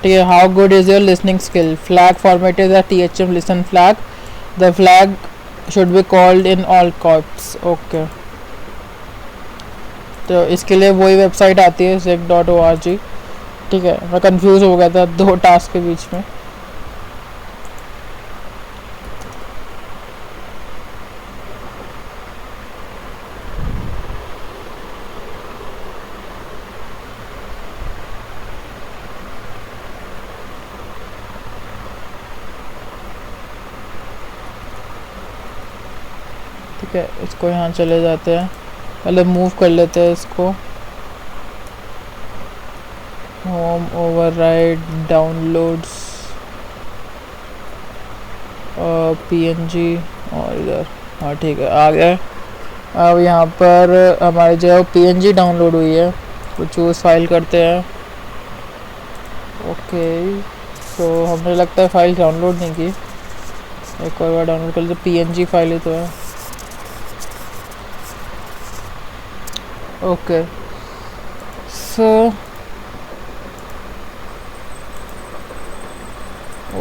ठीक है। How good is your listening skill? Flag format is THM listen flag, the flag should be called in all caps. Okay, तो इसके लिए वही वेबसाइट आती है sec.org, ठीक है। मैं कंफ्यूज हो गया था दो टास्क के बीच में। ठीक है, इसको यहाँ चले जाते हैं, पहले मूव कर लेते हैं इसको। होम, ओवरराइड, डाउनलोड्स, PNG और इधर, हाँ ठीक है, आ गया। अब यहाँ पर हमारी जो है PNG डाउनलोड हुई है, तो चूज़ फाइल करते हैं। ओके, तो हमने लगता है फाइल डाउनलोड नहीं की, एक और बार डाउनलोड कर लेते। PNG फाइल ही तो है। Okay, so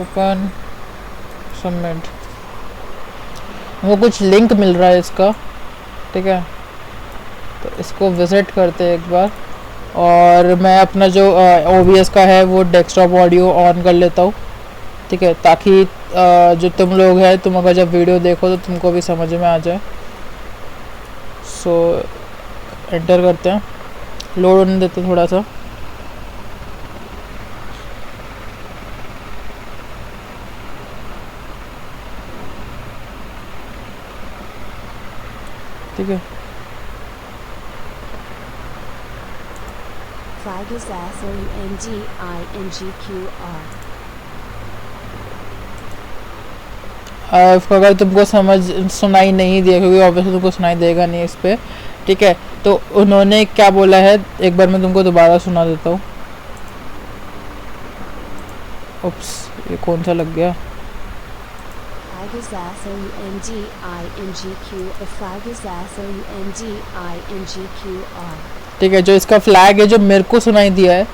open, submit. वो कुछ लिंक मिल रहा है इसका, ठीक है। तो इसको विज़िट करते हैं एक बार, और मैं अपना जो OBS का है वो डेस्कटॉप ऑडियो ऑन कर लेता हूँ, ठीक है, ताकि जो तुम लोग हैं, तुम अगर जब वीडियो देखो तो तुमको भी समझ में आ जाए। सो एंटर करते हैं, लोड होने देते थोड़ा सा। ठीक है, Flag is SOUNDINGQR। अगर तुमको सुनाई नहीं दिया, क्योंकि ऑब्वियसली तुमको सुनाई देगा नहीं इस पर, ठीक है। तो उन्होंने क्या बोला है, एक बार मैं तुमको दोबारा सुना देता हूँ। उप्स, ये कौन सा लग गया? Flag is SOUNDINGQ। The flag is SOUNDINGQR। ठीक है, जो इसका फ्लैग है जो मेरे को सुनाई दिया है,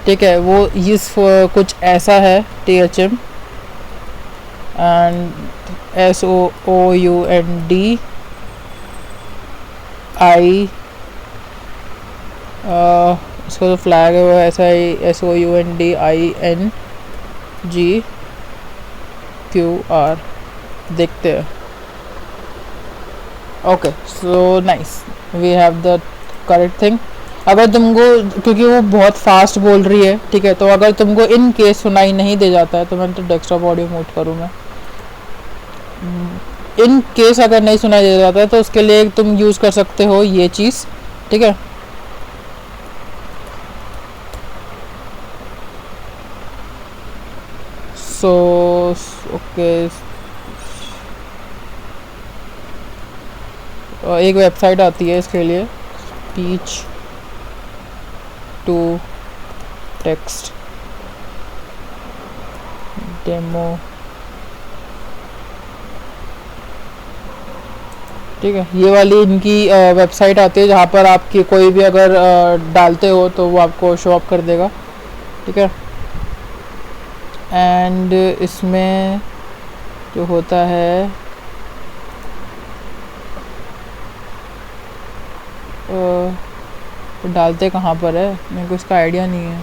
ठीक है, वो इस कुछ ऐसा है, THM एंड SOUNDI इसका जो फ्लैग है वो ऐसा ही SOUNDINGQR। देखते हैं। Okay, so nice, we have the correct thing. अगर तुमको, क्योंकि वो बहुत फास्ट बोल रही है, ठीक है, तो अगर तुमको इन केस सुनाई नहीं दे जाता है तो मैं तो डेस्कटॉप ऑडियो म्यूट करूँ मैं। इन केस अगर नहीं सुनाई दे जाता है तो उसके लिए तुम यूज़ कर सकते हो ये चीज़, ठीक है। सो ओके, एक वेबसाइट आती है इसके लिए, स्पीच टू टेक्स्ट डेमो ठीक है। ये वाली इनकी वेबसाइट आती है जहाँ पर आपकी कोई भी अगर डालते हो तो वो आपको शो अप कर देगा, ठीक है। एंड इसमें जो होता है तो डालते कहाँ पर है, मेरे को इसका आइडिया नहीं है।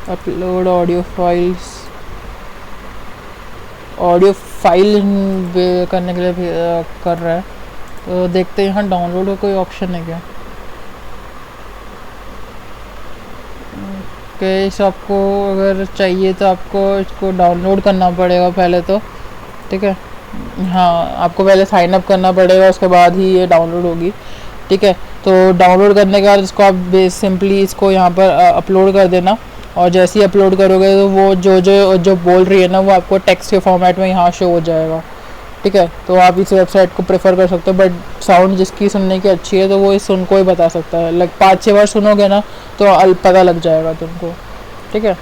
Upload audio files, audio file करने के लिए भी कर रहा है, तो देखते हैं यहाँ डाउनलोड का कोई ऑप्शन है क्या। ओके, इस आपको अगर चाहिए तो आपको इसको डाउनलोड करना पड़ेगा पहले तो, ठीक है। हाँ, आपको पहले साइन अप करना पड़ेगा, उसके बाद ही ये डाउनलोड होगी, ठीक है। तो डाउनलोड करने के बाद इसको आप सिंपली इसको यहाँ पर अपलोड कर देना, और जैसे ही अपलोड करोगे तो वो जो बोल रही है ना वो आपको टेक्स्ट के फॉर्मेट में यहाँ शो हो जाएगा, ठीक है। तो आप इस वेबसाइट को प्रेफर कर सकते हो, बट साउंड जिसकी सुनने की अच्छी है तो वो इस उनको ही बता सकता है। लाइक 5-6 बार सुनोगे ना तो पता लग जाएगा तुमको, ठीक है।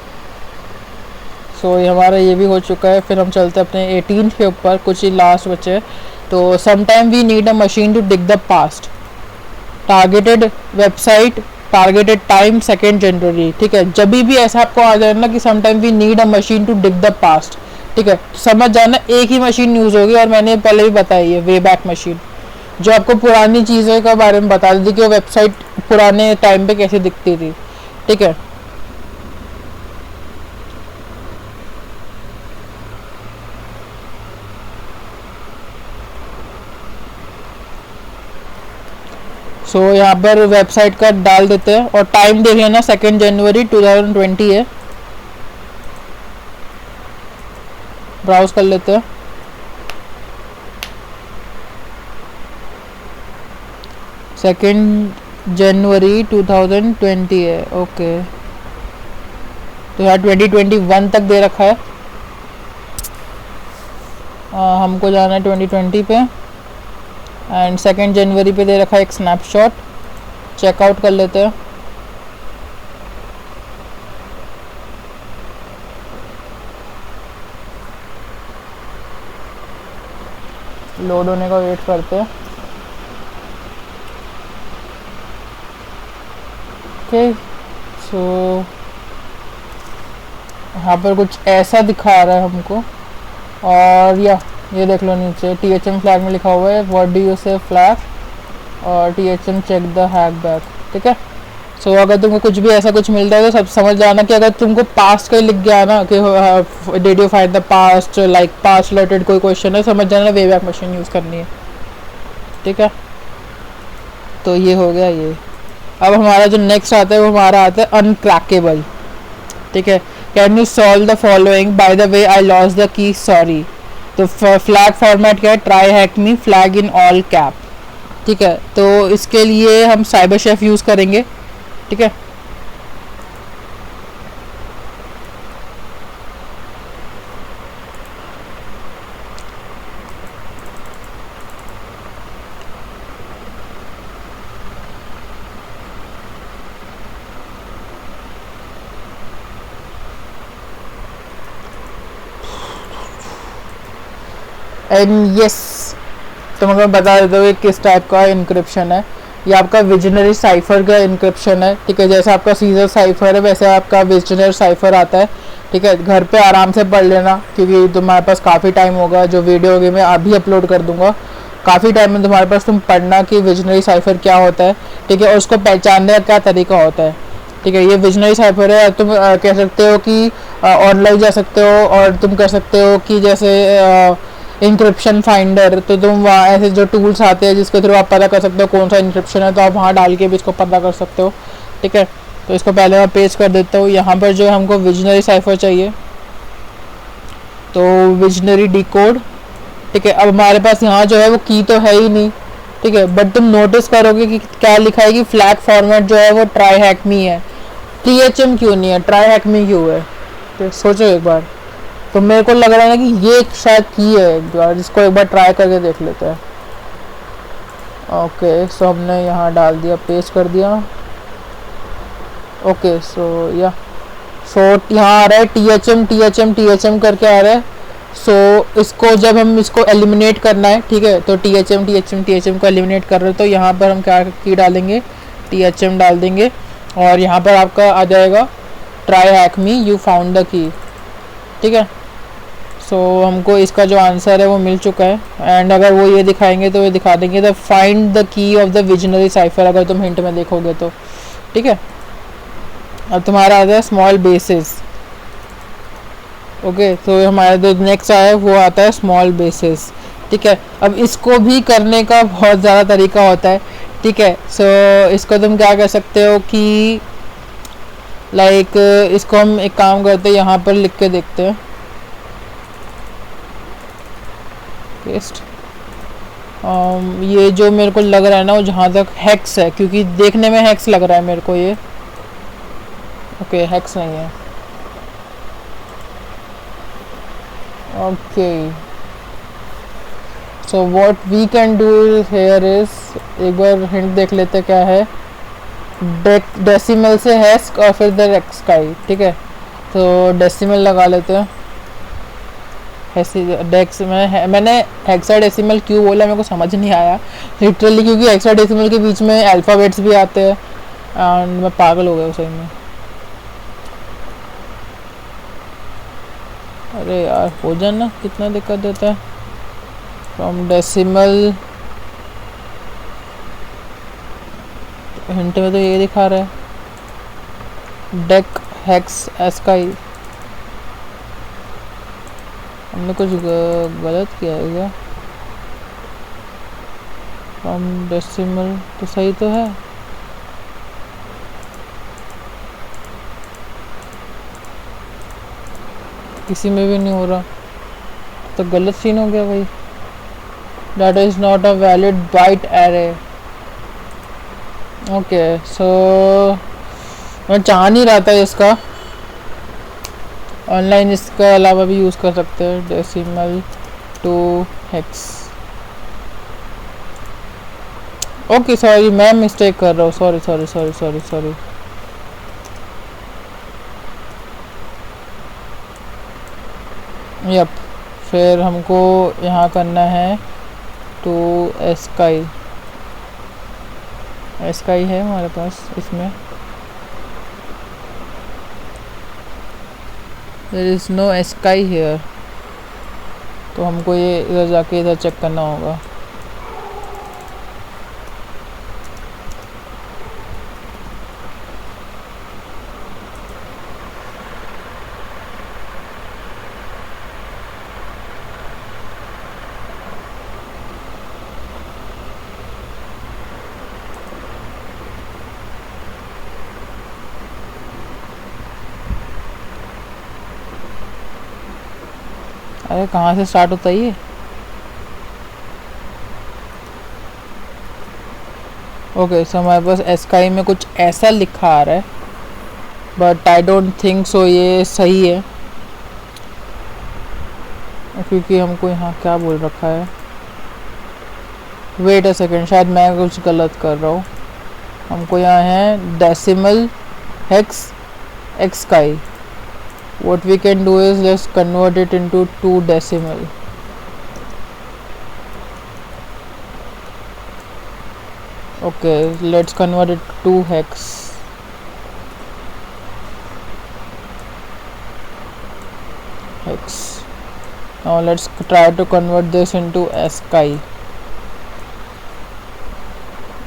सो ये हमारा ये भी हो चुका है। फिर हम चलते हैं अपने 18 के ऊपर, कुछ ही लास्ट बचे। तो sometime we need a machine to dig the past, targeted website, targeted time 2 January, ठीक है। जब भी ऐसा आपको आ जाए ना कि sometime we need a machine to dig the past, ठीक है, समझ जाना एक ही मशीन यूज़ होगी, और मैंने पहले भी बताई है वे बैक मशीन, जो आपको पुरानी चीज़ों के बारे में बता देती कि वो वेबसाइट पुराने टाइम पे कैसे दिखती थी, ठीक है। सो यहाँ पर वेबसाइट का डाल देते हैं, और टाइम देख लेना 2 जनवरी 2020 है। ब्राउज कर लेते हैं। सेकेंड जनवरी 2020 है, ओके। तो यहाँ 2021 तक दे रखा है, हमको जाना है 2020 पे, एंड 2 जनवरी पे दे रखा है एक स्नैपशॉट। चेकआउट कर लेते हैं। लोड होने का वेट करते हैं। ओके, सो यहाँ पर कुछ ऐसा दिखा रहा है हमको, और ये देख लो नीचे THM फ्लैग में लिखा हुआ है what do you say flag, और THM check the hack back, ठीक है। सो अगर तुमको कुछ भी ऐसा कुछ मिलता है तो सब समझ जाना कि अगर तुमको पास्ट का लिख गया ना कि did you find the past, like past related कोई क्वेश्चन है, समझ जाना वे बैक मशीन यूज़ करनी है, ठीक है। तो ये हो गया ये। अब हमारा जो नेक्स्ट आता है वो हमारा आता है अनक्रैकेबल, ठीक है। Can you solve the following, by the way I lost the key, sorry. तो फ्लैग फॉर्मेट क्या है, try hack me flag in all cap, ठीक है। तो इसके लिए हम साइबर शेफ यूज़ करेंगे, ठीक है। एंड यस, तो मैं बता देता हूँ ये किस टाइप का इनक्रिप्शन है। ये आपका विजनरी साइफर का इनक्रिप्शन है, ठीक है। जैसे आपका सीजर साइफर है वैसे आपका विजनरी साइफर आता है, ठीक है। घर पे आराम से पढ़ लेना, क्योंकि तुम्हारे पास काफ़ी टाइम होगा, जो वीडियो होगी मैं अभी अपलोड कर दूंगा, काफ़ी टाइम में तुम्हारे पास तुम पढ़ना कि विजनरी साइफर क्या होता है, ठीक है, और उसको पहचानने का क्या तरीका होता है, ठीक है। ये विजनरी साइफर है। तुम कह सकते हो कि ऑनलाइन जा सकते हो, और तुम कह सकते हो कि जैसे इंक्रिप्शन फाइंडर, तो तुम वहाँ ऐसे जो टूल्स आते हैं जिसके थ्रू आप पता कर सकते हो कौन सा इंक्रिप्शन है, तो आप वहाँ डाल के भी इसको पता कर सकते हो, ठीक है। तो इसको पहले मैं पेस्ट कर देता हूँ। यहाँ पर जो हमको विजनरी साइफर चाहिए, तो विजनरी डिकोड, ठीक है। अब हमारे पास यहाँ जो है वो की तो है ही नहीं, ठीक है, बट तुम नोटिस करोगे कि क्या लिखा है कि फ्लैग फॉर्मेट जो है वो ट्राई हैक मी है, THM क्यों नहीं है, ट्राई हैक मी क्यों है, तो सोचो एक बार। तो मेरे को लग रहा है ना कि ये शायद की है एक बार, जिसको एक बार ट्राई करके देख लेते हैं। ओके, सो हमने यहाँ डाल दिया, पेस्ट कर दिया। ओके, सो यहाँ आ रहा है THM करके आ रहा है। सो इसको जब हम इसको एलिमिनेट करना है, ठीक है, तो टी एच एम को एलिमिनेट कर रहे हो, तो यहाँ पर हम क्या की डालेंगे, THM डाल देंगे और यहाँ पर आपका आ जाएगा try hack me you found the key, ठीक है। सो हमको इसका जो आंसर है वो मिल चुका है। एंड अगर वो ये दिखाएंगे तो ये दिखा देंगे the find the key of the visionary cipher, अगर तुम हिंट में देखोगे तो, ठीक है। अब तुम्हारा आता है स्मॉल बेसिस, ओके, तो हमारा जो नेक्स्ट आया वो आता है स्मॉल बेसिस, ठीक है। अब इसको भी करने का बहुत ज़्यादा तरीका होता है, ठीक है। सो इसको तुम क्या कह सकते हो कि लाइक इसको हम एक काम करते हैं, यहाँ पर लिख के देखते हैं, पेस्ट। ये जो मेरे को लग रहा है ना वो जहाँ तक हेक्स है, क्योंकि देखने में हेक्स लग रहा है मेरे को ये, ओके हेक्स नहीं है, okay. So what we can do here is, एक बार हिंट देख लेते क्या है, डेसिमल से हेस्क और फिर द स्काई, ठीक है। तो डेसिमल लगा लेते हैं, डेक्स में मैंने हेक्साडेसिमल क्यों बोला मेरे को समझ नहीं आया लिटरली, क्योंकि हेक्साडेसिमल के बीच में अल्फ़ाबेट्स भी आते हैं एंड मैं पागल हो गया सही में। अरे यार हो जाना, कितना दिक्कत देता है। फ्रॉम डेसिमल, हिंट में तो ये दिखा रहा है डेक हेक्स एस्काई, हमने कुछ गलत किया है क्या? फ्रॉम डेसिमल तो सही तो है, किसी में भी नहीं हो रहा, तो गलत सीन हो गया भाई। That is not a valid byte array, okay. So मैं चाह नहीं रहा था इसका, ऑनलाइन इसका अलावा भी यूज़ कर सकते हैं, decimal to hex, okay sorry मैं मिस्टेक कर रहा हूँ, sorry sorry sorry sorry sorry. Yup, फिर हमको यहाँ करना है टू एस्काई, एस्काई है हमारे पास इसमें, there is no ASCII here, तो हमको ये इधर जाके इधर चेक करना होगा। अरे कहाँ से स्टार्ट होता है ये, ओके। सो हमारे पास एस्काई में कुछ ऐसा लिखा आ रहा है, but I don't think so ये सही है, क्योंकि हमको यहाँ क्या बोल रखा है, वेट अ सेकेंड, शायद मैं कुछ गलत कर रहा हूँ। हमको यहाँ है डेसिमल हेक्स एक्सकाई, what we can do is let's convert it into 2 decimal, okay, let's convert it to hex, now let's try to convert this into ASCII।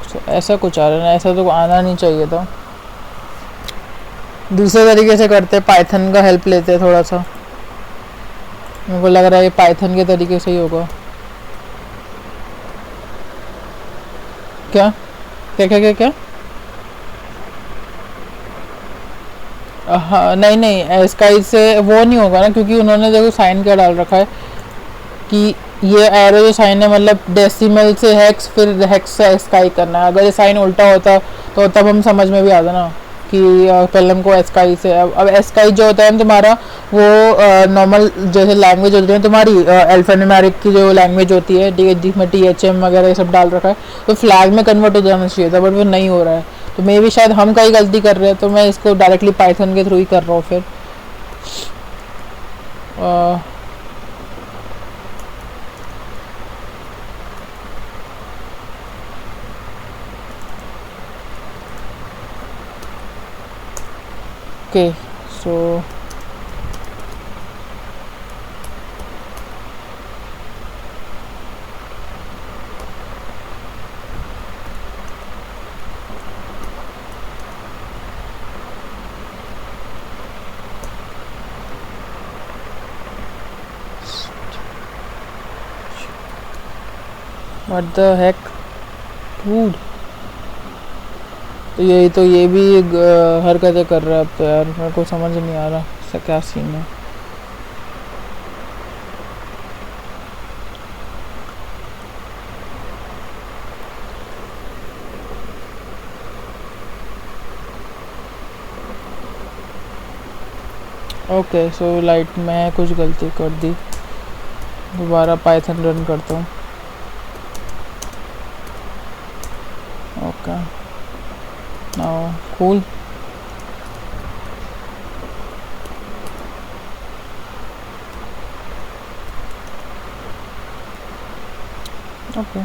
so ऐसा कुछ आ रहा है, ऐसा तो आना नहीं चाहिए था, दूसरे तरीके से करते, पाइथन का हेल्प लेते हैं थोड़ा सा, मेरे को लग रहा है ये पाइथन के तरीके से ही होगा। क्या क्या क्या क्या क्या, हाँ नहीं नहीं स्काई से वो नहीं होगा ना, क्योंकि उन्होंने देखो साइन क्या डाल रखा है कि ये एरो जो साइन है मतलब डेसिमल से हेक्स फिर हेक्स से स्काई करना है। अगर ये साइन उल्टा होता तो तब हम समझ में भी आता ना कि पहले हमको एस्काई से, अब एस्काई जो होता है तुम्हारा वो नॉर्मल जैसे लैंग्वेज होती है तुम्हारी अल्फान्यूमेरिक की जो लैंग्वेज होती है, ठीक है, जिसमें THM वगैरह ये सब डाल रखा है, तो फ्लैग में कन्वर्ट हो जाना चाहिए था, बट वो नहीं हो रहा है, तो मे भी शायद हम कहीं गलती कर रहे हैं, तो मैं इसको डायरेक्टली पाइथन के थ्रू ही कर रहा हूँ। फिर okay so what the heck food. तो ये भी हरकतें कर रहा है अब तो यार, मेरे को समझ नहीं आ रहा इसका क्या सीन है। ओके सो लाइट मैं कुछ गलती कर दी, दोबारा पाइथन रन करता हूँ। Okay now cool. Okay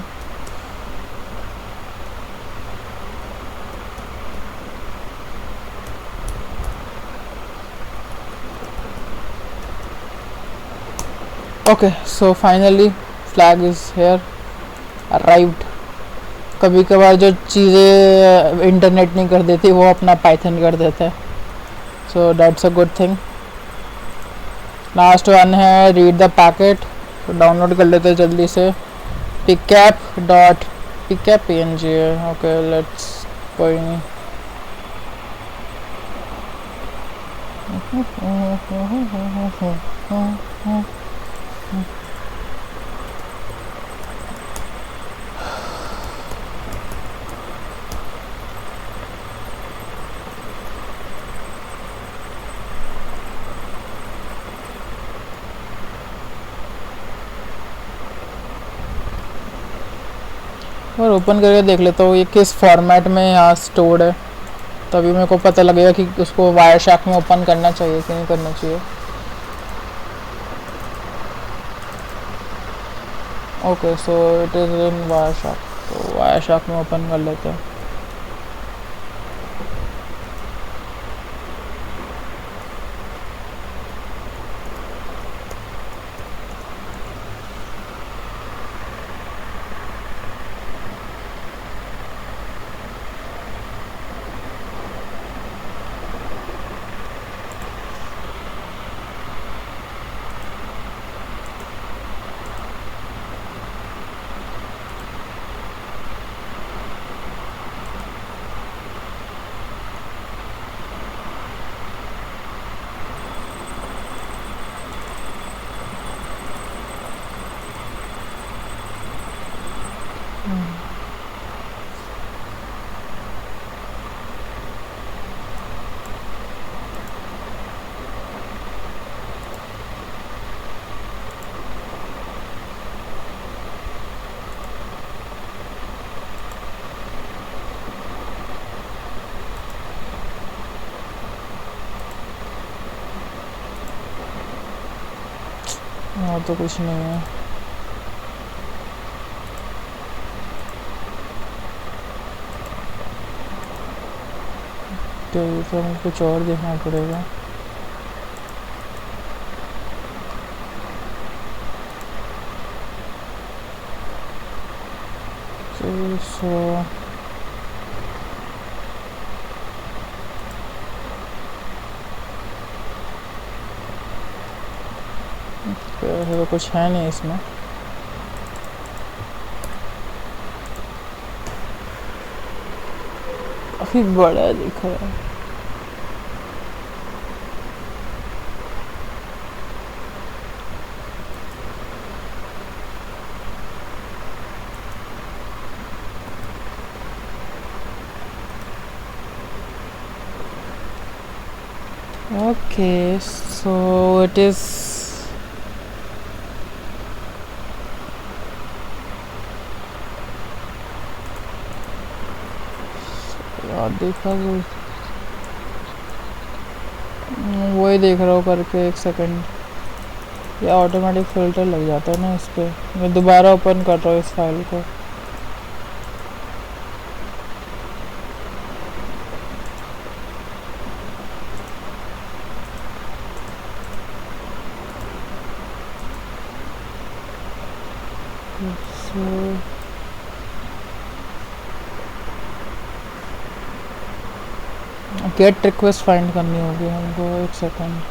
okay so finally flag is here arrived. कभी कभार जो चीज़ें इंटरनेट नहीं कर देती वो अपना पाइथन कर देता है, so that's a good thing. Last one है रीड द पैकेट, तो डाउनलोड कर लेते हैं जल्दी से। पिकैप डॉट पिकैप png है। ओके लेट्स कोई नहीं। और ओपन करके देख लेता हूँ ये किस फॉर्मेट में यहाँ स्टोर्ड है, तभी मेरे को पता लगेगा कि उसको वायर शैक में ओपन करना चाहिए कि नहीं करना चाहिए। Okay so it is in Wireshark, तो वायर शैक में ओपन कर लेते हैं। और तो कुछ नहीं है। तो ये तो हमें कुछ और देखना पड़ेगा। सो तो कुछ है नहीं इसमें। काफी बड़ा दिख रहा है। Okay, so it is यार देखा वही देख रहा हूँ करके, एक सेकंड। या ऑटोमेटिक फिल्टर लग जाता है ना इस पर। मैं दोबारा ओपन कर रहा हूँ इस फाइल को। सो गेट रिक्वेस्ट फाइंड करनी होगी हमको, एक सेकंड।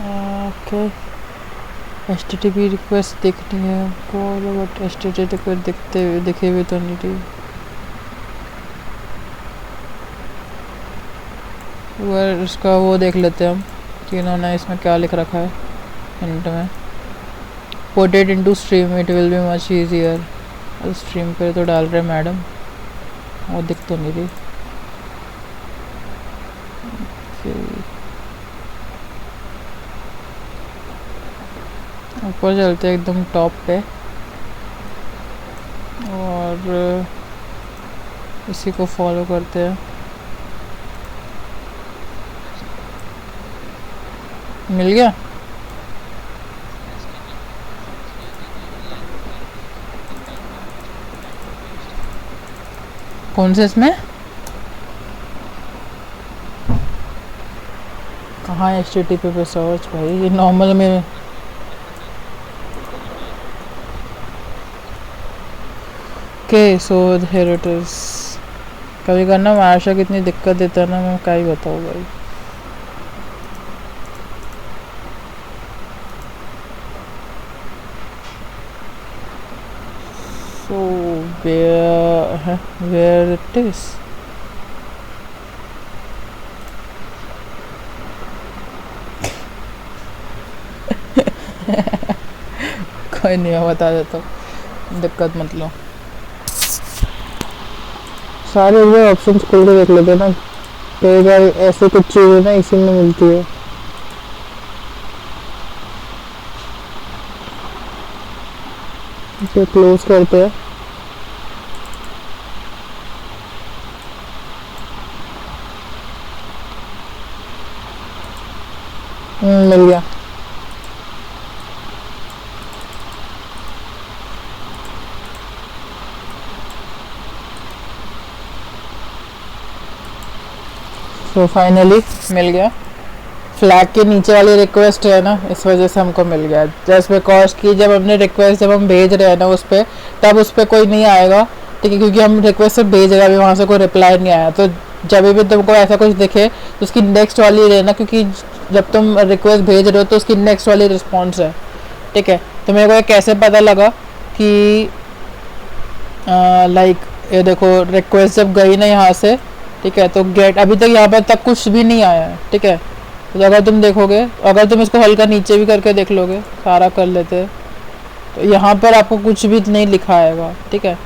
ओके, HTTP रिक्वेस्ट देखनी है हमको, बट HTTP रिक्वेस्ट दिखे हुए तो नहीं थी। उसका वो देख लेते हैं हम कि इन्होंने इसमें क्या लिख रखा है हिंट में। Put it into stream, it will be much easier. Stream पे तो डाल रहे मैडम, वो दिख तो नहीं रही। ऊपर चलते हैं एकदम टॉप पे और इसी को फॉलो करते हैं। मिल गया? कौन से इसमें? कहाँ HTTP पे सर्च भाई, ये नॉर्मल में। Okay so here it is. कभी करना मार्शा कितनी दिक्कत देता है ना, मैं क्या ही बताऊँ भाई। So where it is? कोई नहीं, मैं बता देता हूँ, दिक्कत मत लो। सारे ये ऑप्शंस खोल के देख लेते ना, कई बार ऐसे कुछ चीज़ें ना इसी में मिलती है। इसे क्लोज करते हैं। मिल गया। तो फाइनली मिल गया। फ्लैग के नीचे वाली रिक्वेस्ट है ना, इस वजह से हमको मिल गया। जस्ट बिकॉज कि जब हमने रिक्वेस्ट जब हम भेज रहे हैं ना उस पर, तब उस पर कोई नहीं आएगा, ठीक है, क्योंकि हम रिक्वेस्ट से भेज रहे हैं, अभी वहाँ से कोई रिप्लाई नहीं आया। तो जब भी तुमको ऐसा कुछ दिखे तो उसकी नेक्स्ट वाली रहना, क्योंकि जब तुम रिक्वेस्ट भेज रहे हो तो उसकी नेक्स्ट वाली रिस्पॉन्स है, ठीक है। तो मेरे को ये कैसे पता लगा कि लाइक ये देखो रिक्वेस्ट जब गई ना यहाँ से, ठीक है, तो गेट अभी तक यहाँ पर तक कुछ भी नहीं आया है, ठीक है। तो अगर तुम देखोगे, अगर तुम इसको हल्का नीचे भी करके देख लोगे, सारा कर लेते, तो यहाँ पर आपको कुछ भी नहीं लिखा आएगा, ठीक है।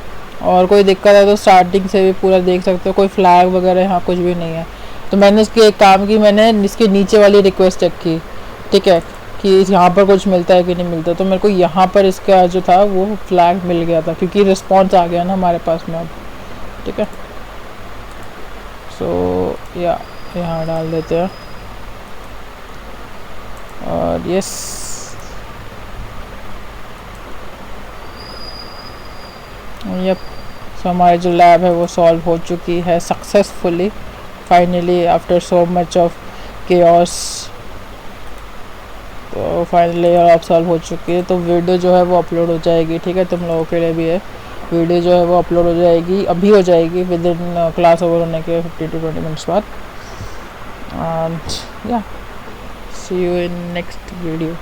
और कोई दिक्कत है तो स्टार्टिंग से भी पूरा देख सकते हो, कोई फ्लैग वगैरह यहाँ कुछ भी नहीं है। तो मैंने इसकी एक काम की, मैंने इसके नीचे वाली रिक्वेस्ट चेक की, ठीक है, कि यहाँ पर कुछ मिलता है कि नहीं मिलता। तो मेरे को यहाँ पर इसका जो था वो फ्लैग मिल गया था, क्योंकि रिस्पॉन्स आ गया ना हमारे पास में अब, ठीक है। सो या यहाँ डाल देते हैं और यस, यप। सो हमारी जो लैब है वो सॉल्व हो चुकी है successfully, finally after so much of chaos. तो फाइनली आप सॉल्व हो चुकी है। तो वीडियो जो है वो अपलोड हो जाएगी, ठीक है, तुम लोगों के लिए भी है। वीडियो जो है वो अपलोड हो जाएगी, अभी हो जाएगी, विद इन क्लास ओवर होने के 15 to 20 मिनट्स बाद। एंड या सी यू इन नेक्स्ट वीडियो।